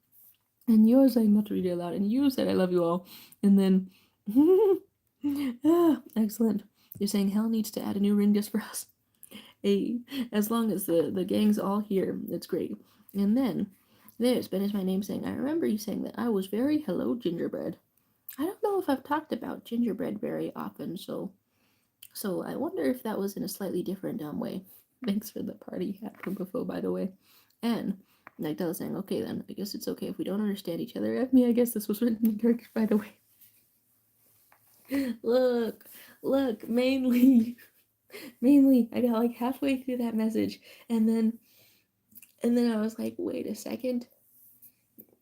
And you're saying not to read it aloud, and you said I love you all, and then excellent. You're saying hell needs to add a new ring just for us. Hey, as long as the gang's all here, it's great. And then there's Ben is my name saying, I remember you saying that I was very hello gingerbread. I don't know if I've talked about gingerbread very often, so I wonder if that was in a slightly different way. Thanks for the party hat, Pumpafo, by the way. And Nagdala saying, okay then, I guess it's okay if we don't understand each other. I guess this was written in Turkish, by the way. Look, mainly, I got like halfway through that message, and then And then I was like, wait a second,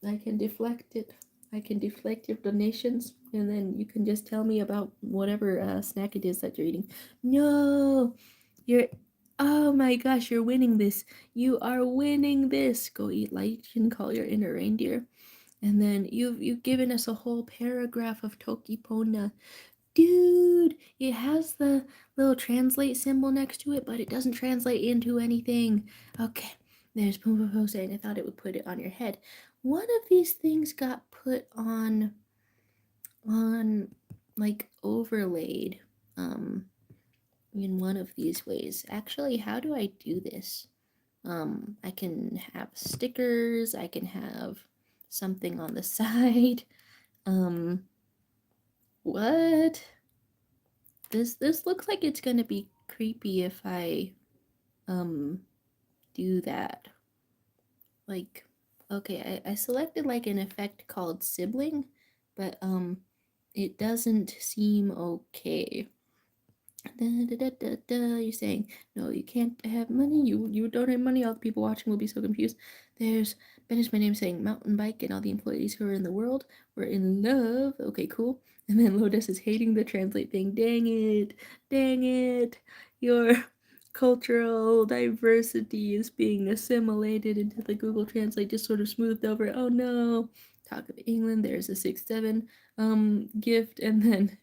I can deflect it. I can deflect your donations, and then you can just tell me about whatever snack it is that you're eating. No, you're. Oh my gosh, you're winning this. You are winning this. Go eat light and call your inner reindeer. And then you've given us a whole paragraph of Tokipona. Dude, it has the little translate symbol next to it, but it doesn't translate into anything. Okay, there's Pumbaa saying, I thought it would put it on your head. One of these things got put on like overlaid in one of these ways. Actually, how do I do this? I can have stickers, I can have something on the side. What? This looks like it's gonna be creepy if I do that. Like, okay, I selected like an effect called sibling, but it doesn't seem okay. You're saying, no, you can't have money. You donate money. All the people watching will be so confused. There's Banish my name saying mountain bike, and all the employees who are in the world were in love. Okay, cool. And then Lotus is hating the translate thing. Dang it. Dang it. Your cultural diversity is being assimilated into the Google Translate, just sort of smoothed over. Oh no. Talk of England. There's a 6-7 gift, and then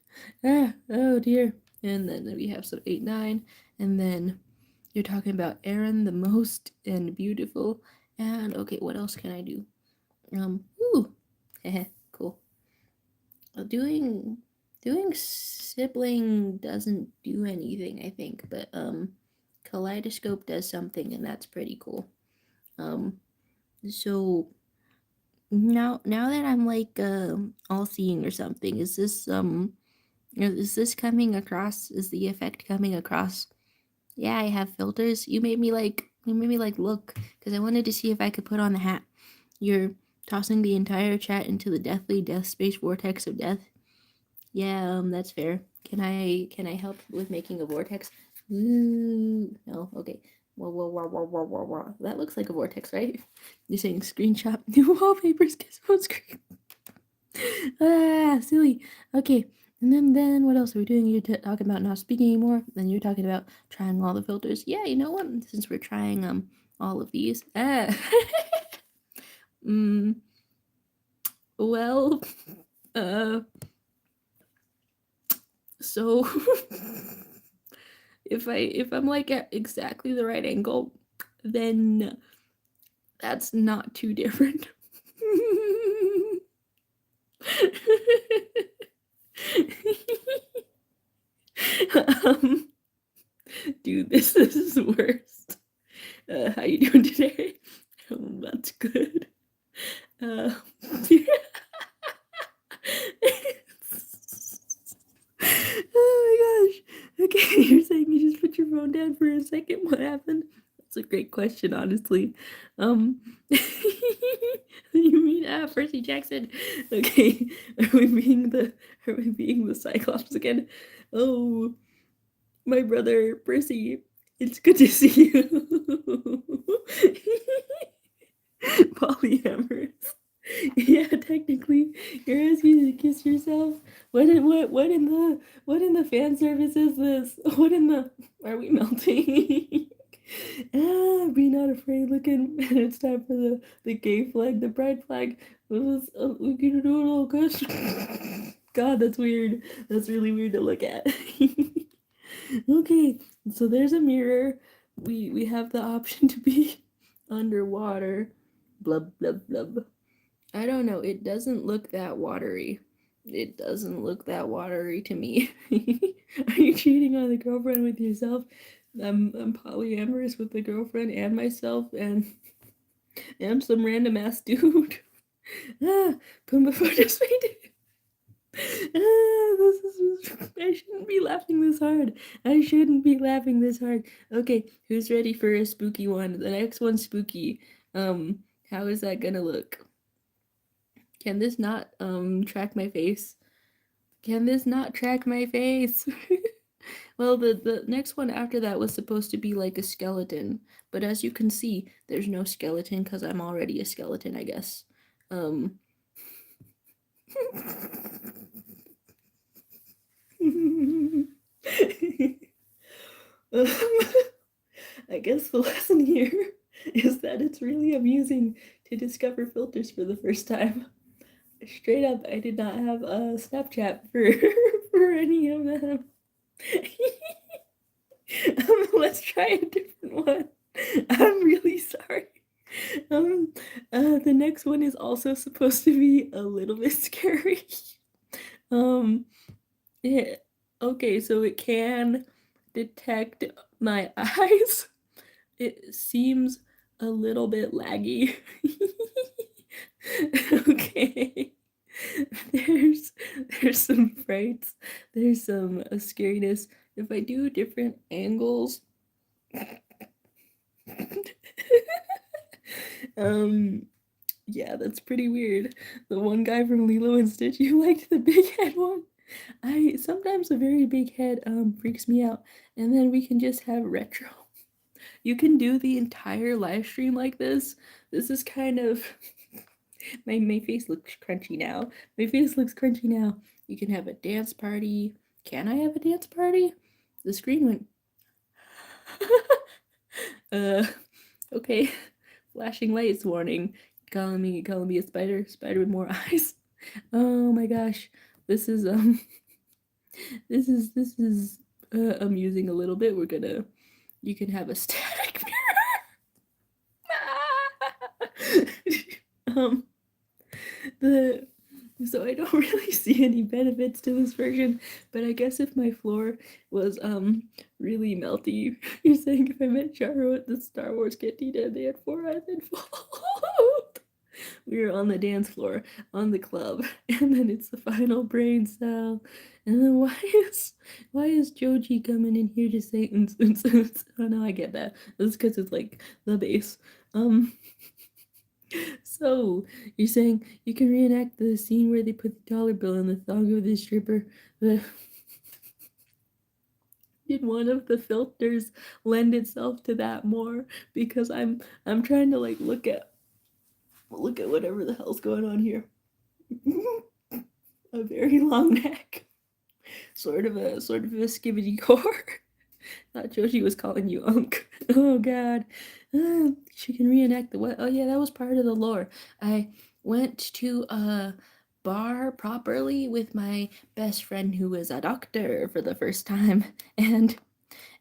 oh dear. And then we have some 8-9, and then you're talking about Aaron the most and beautiful. And okay, what else can I do? Ooh, cool. Doing sibling doesn't do anything, I think, but kaleidoscope does something, and that's pretty cool. So now that I'm like all seeing or something, is this coming across? Is the effect coming across? Yeah, I have filters. You made me like look, because I wanted to see if I could put on the hat. You're tossing the entire chat into the deathly death space vortex of death. Yeah, that's fair. Can I help with making a vortex? Ooh, no, okay. Whoa. That looks like a vortex, right? You're saying screenshot new wallpapers, guess what screen? Silly. Okay. And then what else are we doing? You're talking about not speaking anymore. Then you're talking about trying all the filters. Yeah, you know what? Since we're trying all of these. Well, uh so if I'm like at exactly the right angle, then that's not too different. um, Dude, this is worst. How you doing today? That's good. Oh my gosh. Okay, you're saying you just put your phone down for a second. What happened? That's a great question, honestly. You mean Percy Jackson? Okay, are we being the Cyclops again? Oh, my brother Percy, it's good to see you. Polyamorous. Yeah, technically, you're asking to kiss yourself. What in the fan service is this? What in the are we melting? Be not afraid. Looking, and it's time for the gay flag, the pride flag. We can do a little kush. God, that's weird. That's really weird to look at. Okay, so there's a mirror. We have the option to be underwater. Blub blub blub. I don't know. It doesn't look that watery. It doesn't look that watery to me. Are you cheating on the girlfriend with yourself? I'm polyamorous with the girlfriend and myself and some random ass dude. Pumbaa just made it. I shouldn't be laughing this hard. I shouldn't be laughing this hard. Okay, who's ready for a spooky one? The next one's spooky. How is that gonna look? Can this not track my face? Can this not track my face? Well, the next one after that was supposed to be like a skeleton, but as you can see, there's no skeleton because I'm already a skeleton, I guess. Um, I guess the lesson here is that it's really amusing to discover filters for the first time. Straight up, I did not have a Snapchat for for any of them. Let's try a different one. I'm really sorry. Um, the next one is also supposed to be a little bit scary. Um, it, okay, so it can detect my eyes. It seems a little bit laggy. Okay. There's there's some frights. There's some scariness. If I do different angles, um, yeah, that's pretty weird. The one guy from Lilo and Stitch, you liked the big head one. I sometimes a very big head freaks me out, and then we can just have retro. You can do the entire live stream like this. This is kind of my face looks crunchy now. My face looks crunchy now. You can have a dance party. Can I have a dance party? The screen went. Okay. Flashing lights warning. Calling me a spider with more eyes. Oh my gosh. This is this is amusing a little bit. You can have a static mirror. um the so I don't really see any benefits to this version, but I guess if my floor was really melty, you're saying if I met Charo at the Star Wars cantina and they had 4 eyes, I'd fall. We were on the dance floor, on the club, and then it's the final brain cell. And then why is Joji coming in here to say oh no, I get that. That's because it's like the bass. Um so you're saying you can reenact the scene where they put the dollar bill in the thong of the stripper. Did one of the filters lend itself to that more? Because I'm trying to like look at whatever the hell's going on here. A very long neck. Sort of a skibbity core. Thought Joji was calling you Unk. Oh god. She can reenact the what? Oh yeah, that was part of the lore. I went to a bar properly with my best friend who was a doctor for the first time, and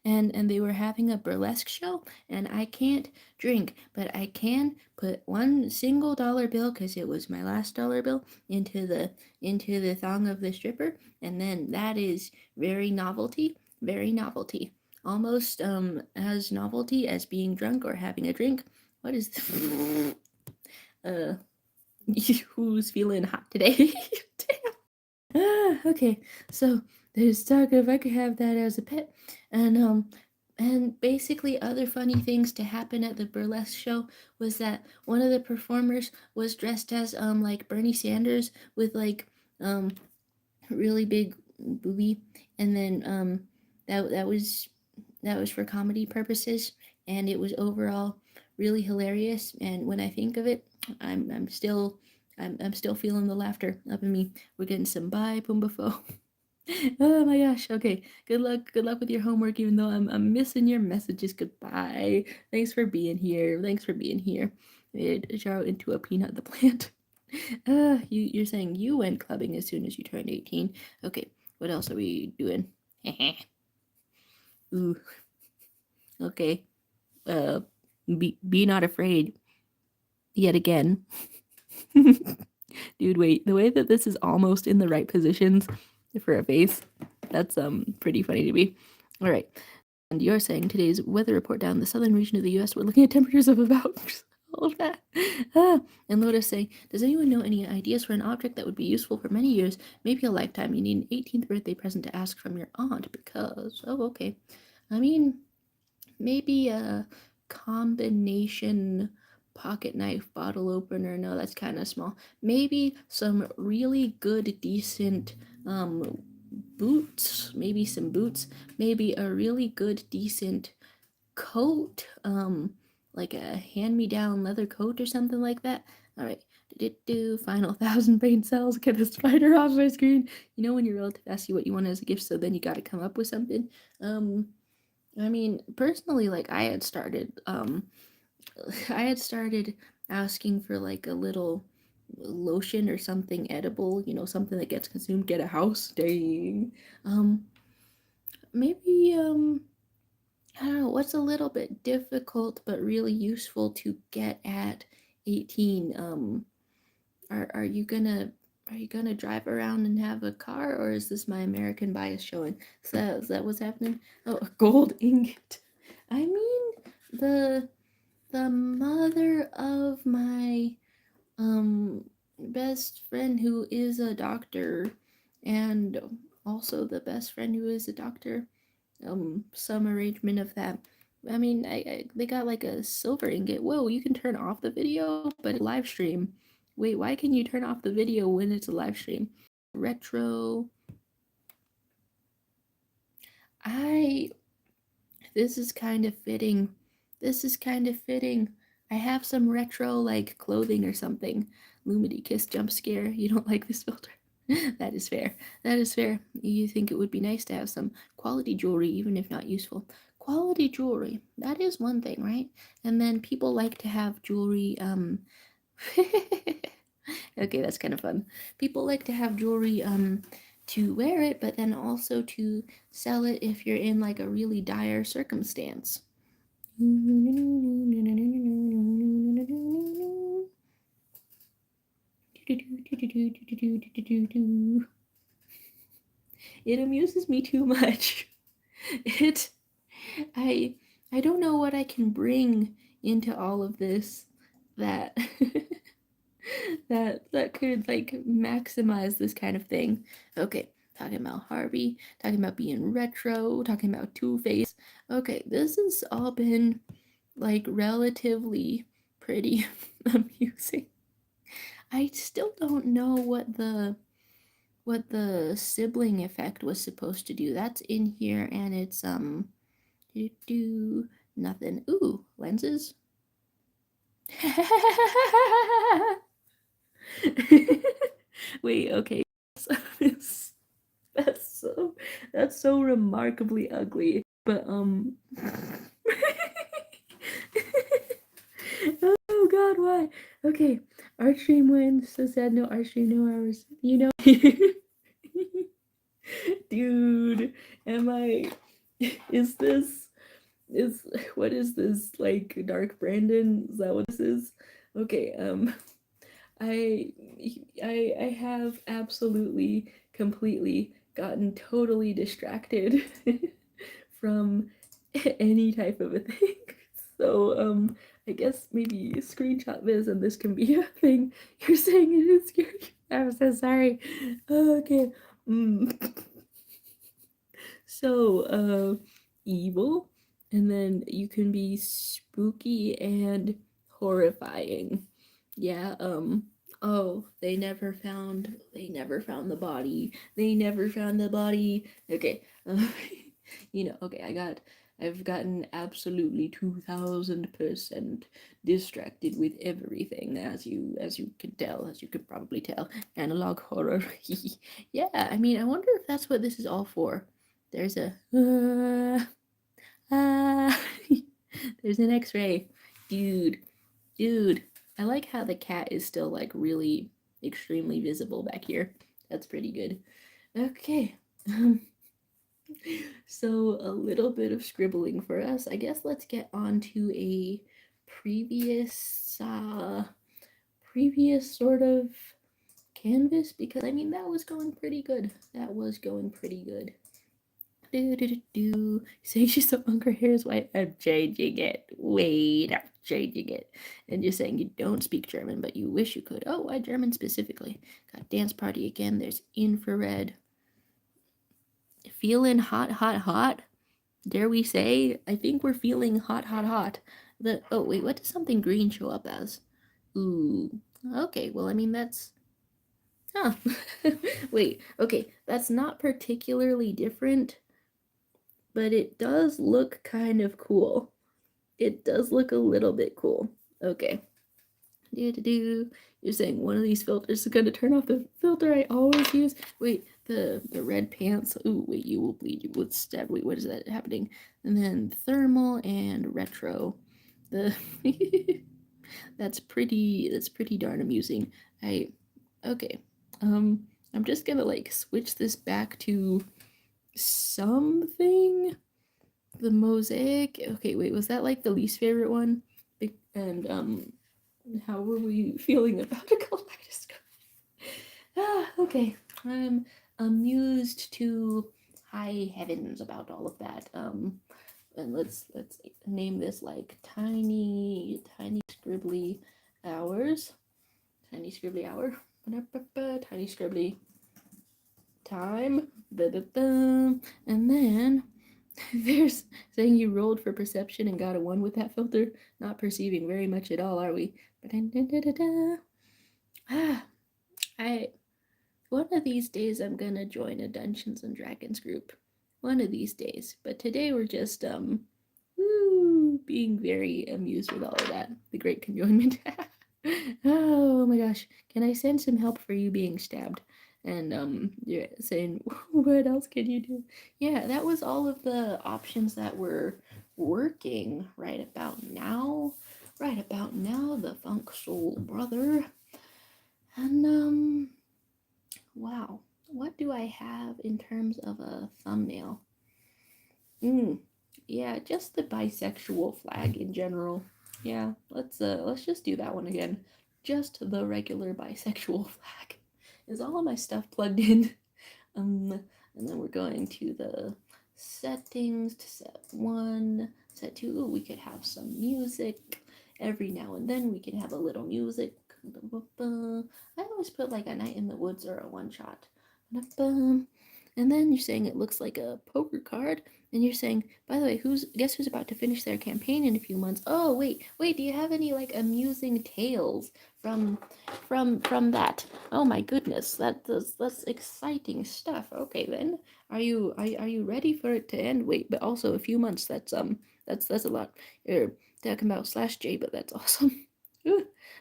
they were having a burlesque show, and I can't drink, but I can put one single dollar bill because it was my last dollar bill into the thong of the stripper, and then that is very novelty, almost as novelty as being drunk or having a drink. What is uh who's feeling hot today? Okay, so there's talk of I could have that as a pet, and basically other funny things to happen at the burlesque show was that one of the performers was dressed as like Bernie Sanders with like really big boobie, and then that was for comedy purposes, and it was overall really hilarious. And when I think of it, I'm still I'm still feeling the laughter up in me. We're getting some bye Pumbafo. Oh my gosh. Okay. Good luck. Good luck with your homework, even though I'm missing your messages. Goodbye. Thanks for being here. Thanks for being here. Made Jaro into a peanut the plant. You're saying you went clubbing as soon as you turned 18. Okay. What else are we doing? Ooh. Okay. Uh be not afraid. Yet again. Dude, wait. The way that this is almost in the right positions for a face, that's pretty funny to me. All right. And you're saying today's weather report down in the southern region of the US, we're looking at temperatures of about all of that. And Lotus saying, does anyone know any ideas for an object that would be useful for many years, maybe a lifetime? You need an 18th birthday present to ask from your aunt because, oh, okay. I mean, maybe a combination pocket knife bottle opener. No, that's kind of small. Maybe some really good, decent boots, maybe some boots, maybe a really good, decent coat, like a hand-me-down leather coat or something like that. All right, do final 1,000 brain cells, get the spider off my screen. You know when your relative asks you what you want as a gift, so then you got to come up with something. I mean, personally, like I had started asking for like a little lotion or something edible, you know, something that gets consumed, get a house. Dang. Maybe I don't know what's a little bit difficult but really useful to get at 18. Are you gonna drive around and have a car, or is this my American bias showing? Is that what's happening? Oh, a gold ingot. I mean, the mother of my best friend who is a doctor, and also the best friend who is a doctor, some arrangement of that. I mean, they got like a silver ingot. Whoa, you can turn off the video, but live stream. Wait, why can you turn off the video when it's a live stream? Retro. I This is kind of fitting. This is kind of fitting. I have some retro like clothing or something. Lumity Kiss jump scare. You don't like this filter? That is fair. That is fair. You think it would be nice to have some quality jewelry, even if not useful. Quality jewelry. That is one thing, right? And then people like to have jewelry. Okay, that's kind of fun. People like to have jewelry to wear it, but then also to sell it if you're in like a really dire circumstance. It amuses me too much. It I I don't know what I can bring into all of this that that could like maximize this kind of thing. Okay, talking about Harvey, talking about being retro, talking about Two-Face. Okay, this has all been like relatively pretty amusing. I still don't know what the sibling effect was supposed to do. That's in here and it's do nothing. Ooh, lenses. Wait, okay. That's so that's so remarkably ugly. But oh god, why? Okay. Art stream wins. So sad, no art stream, no hours. You know. Dude, am I is this is what is this like Dark Brandon? Is that what this is? Okay, I I have absolutely completely gotten totally distracted from any type of a thing. So I guess maybe screenshot this and this can be a thing. You're saying it is scary. I'm so sorry. Okay. So evil, and then you can be spooky and horrifying. Yeah, oh, they never found the body. They never found the body. Okay. Okay, I've gotten absolutely 2000% distracted with everything, as you can tell, as you could probably tell. Analog horror. Yeah, I mean, I wonder if that's what this is all for. There's a uh, there's an X-ray. Dude, I like how the cat is still like really extremely visible back here. That's pretty good. Okay. So a little bit of scribbling for us. I guess let's get on to a previous sort of canvas, because I mean that was going pretty good. That was going pretty good. Saying she's so hungry, her hair is white. I'm changing it. Wait, I'm changing it. And you're saying you don't speak German, but you wish you could. Oh, why German specifically? Got dance party again. There's infrared. Feeling hot, hot, hot. Dare we say? I think we're feeling hot, hot, hot. Oh wait, what does something green show up as? Ooh. Okay, well I mean that's Huh. Wait, okay, that's not particularly different, but it does look kind of cool. It does look a little bit cool. Okay. You're saying one of these filters is going to turn off the filter I always use. Wait, the red pants. Ooh, wait, you will bleed. You will stab. Wait, what is that happening? And then thermal and retro. The that's pretty. That's pretty darn amusing. Okay. I'm just gonna like switch this back to something. The mosaic. Okay, wait, was that like the least favorite one? And how were we feeling about a kaleidoscope? Okay. I'm amused to high heavens about all of that. And let's name this like tiny scribbly hours. Tiny scribbly hour. Tiny scribbly time. And then there's saying you rolled for perception and got a 1 with that filter. Not perceiving very much at all, are we? I one of these days I'm gonna join a Dungeons and Dragons group. One of these days. But today we're just being very amused with all of that. The great conjoinment. Oh my gosh. Can I send some help for you being stabbed? And you're saying, what else can you do? Yeah, that was all of the options that were working right about now. Right about now, the Funk Soul Brother. And wow, what do I have in terms of a thumbnail? Yeah, just the bisexual flag in general. Yeah, let's just do that one again. Just the regular bisexual flag. Is all of my stuff plugged in? And then we're going to the settings to set 1, set 2. Ooh, we could have some music. Every now and then we can have a little music. I always put like a night in the woods or a one shot. And then you're saying it looks like a poker card. And you're saying, by the way, guess who's about to finish their campaign in a few months? Oh, wait, do you have any like amusing tales from that? Oh my goodness, that's exciting stuff. Okay then, are you ready for it to end? Wait, but also a few months. That's a lot. You're talking about /J, but that's awesome.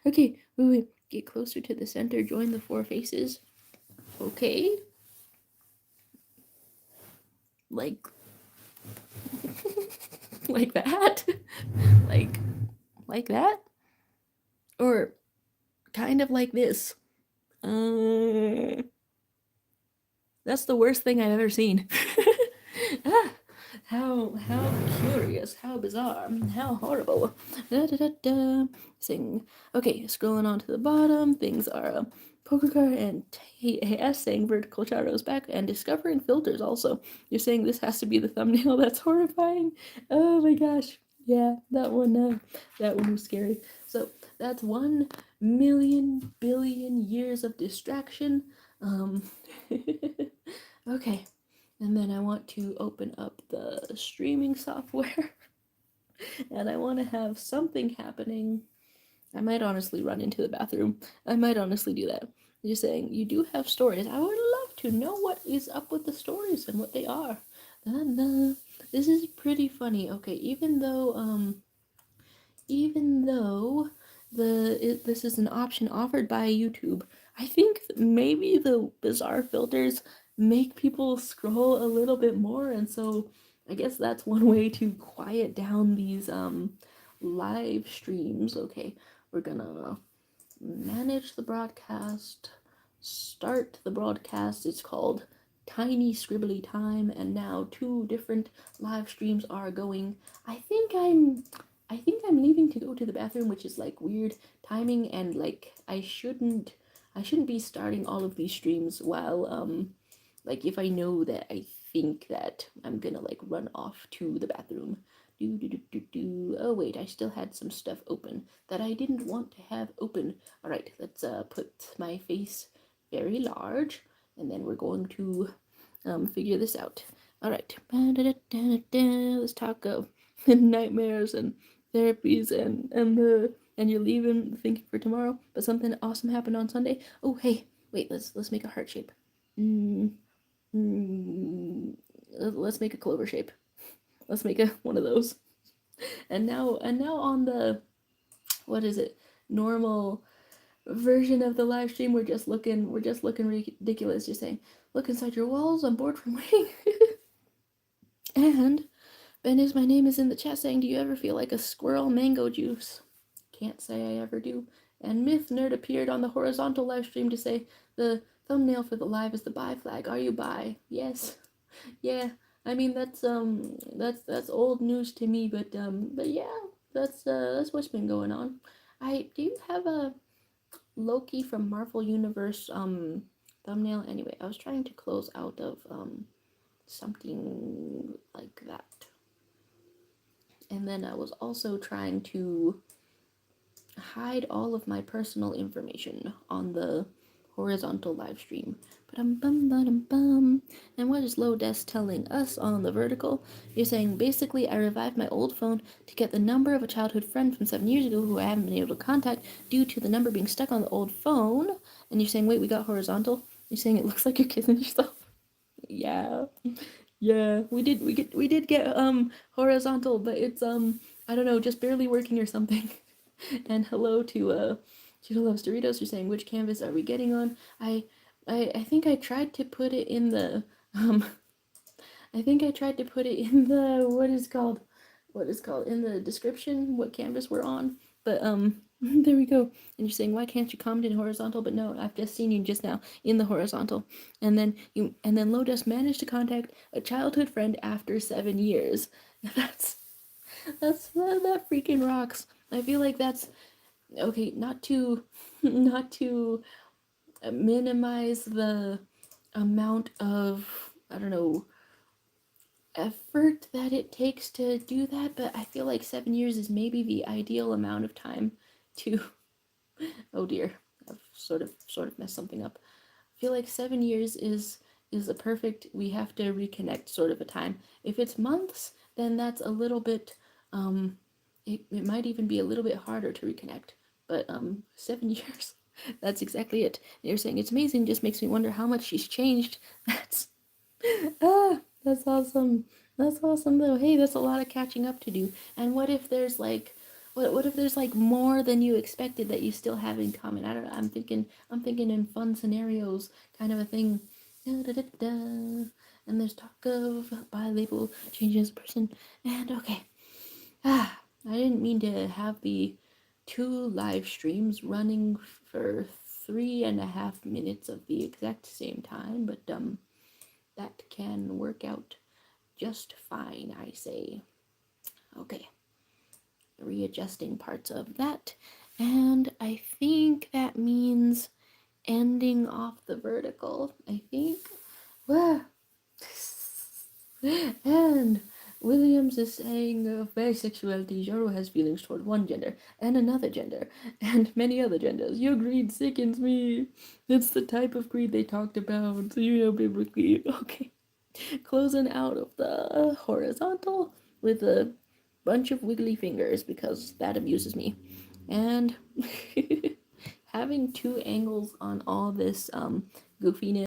Okay, wait, get closer to the center. Join the 4 faces. Okay, like like that, like that, or kind of like this. That's the worst thing I've ever seen. How curious, how bizarre, how horrible. Sing. Okay, scrolling on to the bottom, things are poker card and TAS saying vertical shadows back and discovering filters also. You're saying this has to be the thumbnail. That's horrifying. Oh my gosh. Yeah, that one was scary. So that's 1,000,000 billion years of distraction. Okay, and then I want to open up the streaming software and I want to have something happening. I might honestly run into the bathroom. I might honestly do that. You're saying you do have stories. I would love to know what is up with the stories and what they are. This is pretty funny. Okay, even though this is an option offered by YouTube, I think maybe the bizarre filters make people scroll a little bit more, and so I guess that's one way to quiet down these live streams. Okay, we're gonna manage the broadcast, start the broadcast. It's called Tiny Scribbly Time, and now 2 different live streams are going. I think I'm leaving to go to the bathroom, which is like weird timing, and like I shouldn't be starting all of these streams while like if I know that I think that I'm gonna like run off to the bathroom. Oh wait, I still had some stuff open that I didn't want to have open. All right, let's put my face very large, and then we're going to figure this out. All right, let's talk of nightmares and therapies and you're leaving thinking for tomorrow, but something awesome happened on Sunday. Oh hey, Wait, let's make a heart shape. Let's make a clover shape. Let's make one of those. And now on the, what is it, normal version of the live stream, we're just looking ridiculous, just saying, look inside your walls, I'm bored from waiting. And Ben is my name is in the chat saying, do you ever feel like a squirrel? Mango juice. Can't say I ever do. And Myth Nerd appeared on the horizontal live stream to say the thumbnail for the live is the buy flag. Are you buy? Yes. Yeah. I mean that's old news to me, but yeah, that's what's been going on. Do you have a Loki from Marvel Universe thumbnail? Anyway, I was trying to close out of something like that. And then I was also trying to hide all of my personal information on the horizontal live stream. And what is Lodes telling us on the vertical? You're saying, basically, I revived my old phone to get the number of a childhood friend from 7 years ago who I haven't been able to contact due to the number being stuck on the old phone. And you're saying, wait, we got horizontal? You're saying it looks like you're kissing yourself. Yeah. Yeah, we did get horizontal, but it's I don't know, just barely working or something. And hello to Cheeto Loves Doritos, who's saying, which canvas are we getting on? I think I tried to put it in the I think I tried to put it in the what is called in the description what canvas we're on. But there we go. And you're saying, why can't you comment in horizontal? But no, I've just seen you just now in the horizontal. And then Lotus managed to contact a childhood friend after 7 years. That freaking rocks. I feel like that's okay, not to minimize the amount of, I don't know, effort that it takes to do that, but I feel like 7 years is maybe the ideal amount of time to oh dear, I've sort of messed something up. I feel like 7 years is a perfect, we have to reconnect sort of a time. If it's months, then that's a little bit it might even be a little bit harder to reconnect. But 7 years, that's exactly it. You're saying it's amazing, just makes me wonder how much she's changed. That's that's awesome. That's awesome though. Hey, that's a lot of catching up to do. And what if there's like what if there's like more than you expected that you still have in common? I don't know. I'm thinking in fun scenarios kind of a thing. Da, da, da, da. And there's talk of bi-label changes as a person. And okay. I didn't mean to have the 2 live streams running for 3.5 minutes of the exact same time, but that can work out just fine, I say. Okay, readjusting parts of that, and I think that means ending off the vertical, I think. And Williams is saying bisexuality, Joro has feelings toward one gender and another gender and many other genders. Your greed sickens me. It's the type of greed they talked about, so you know biblically. Okay. Closing out of the horizontal with a bunch of wiggly fingers because that amuses me. And having 2 angles on all this goofiness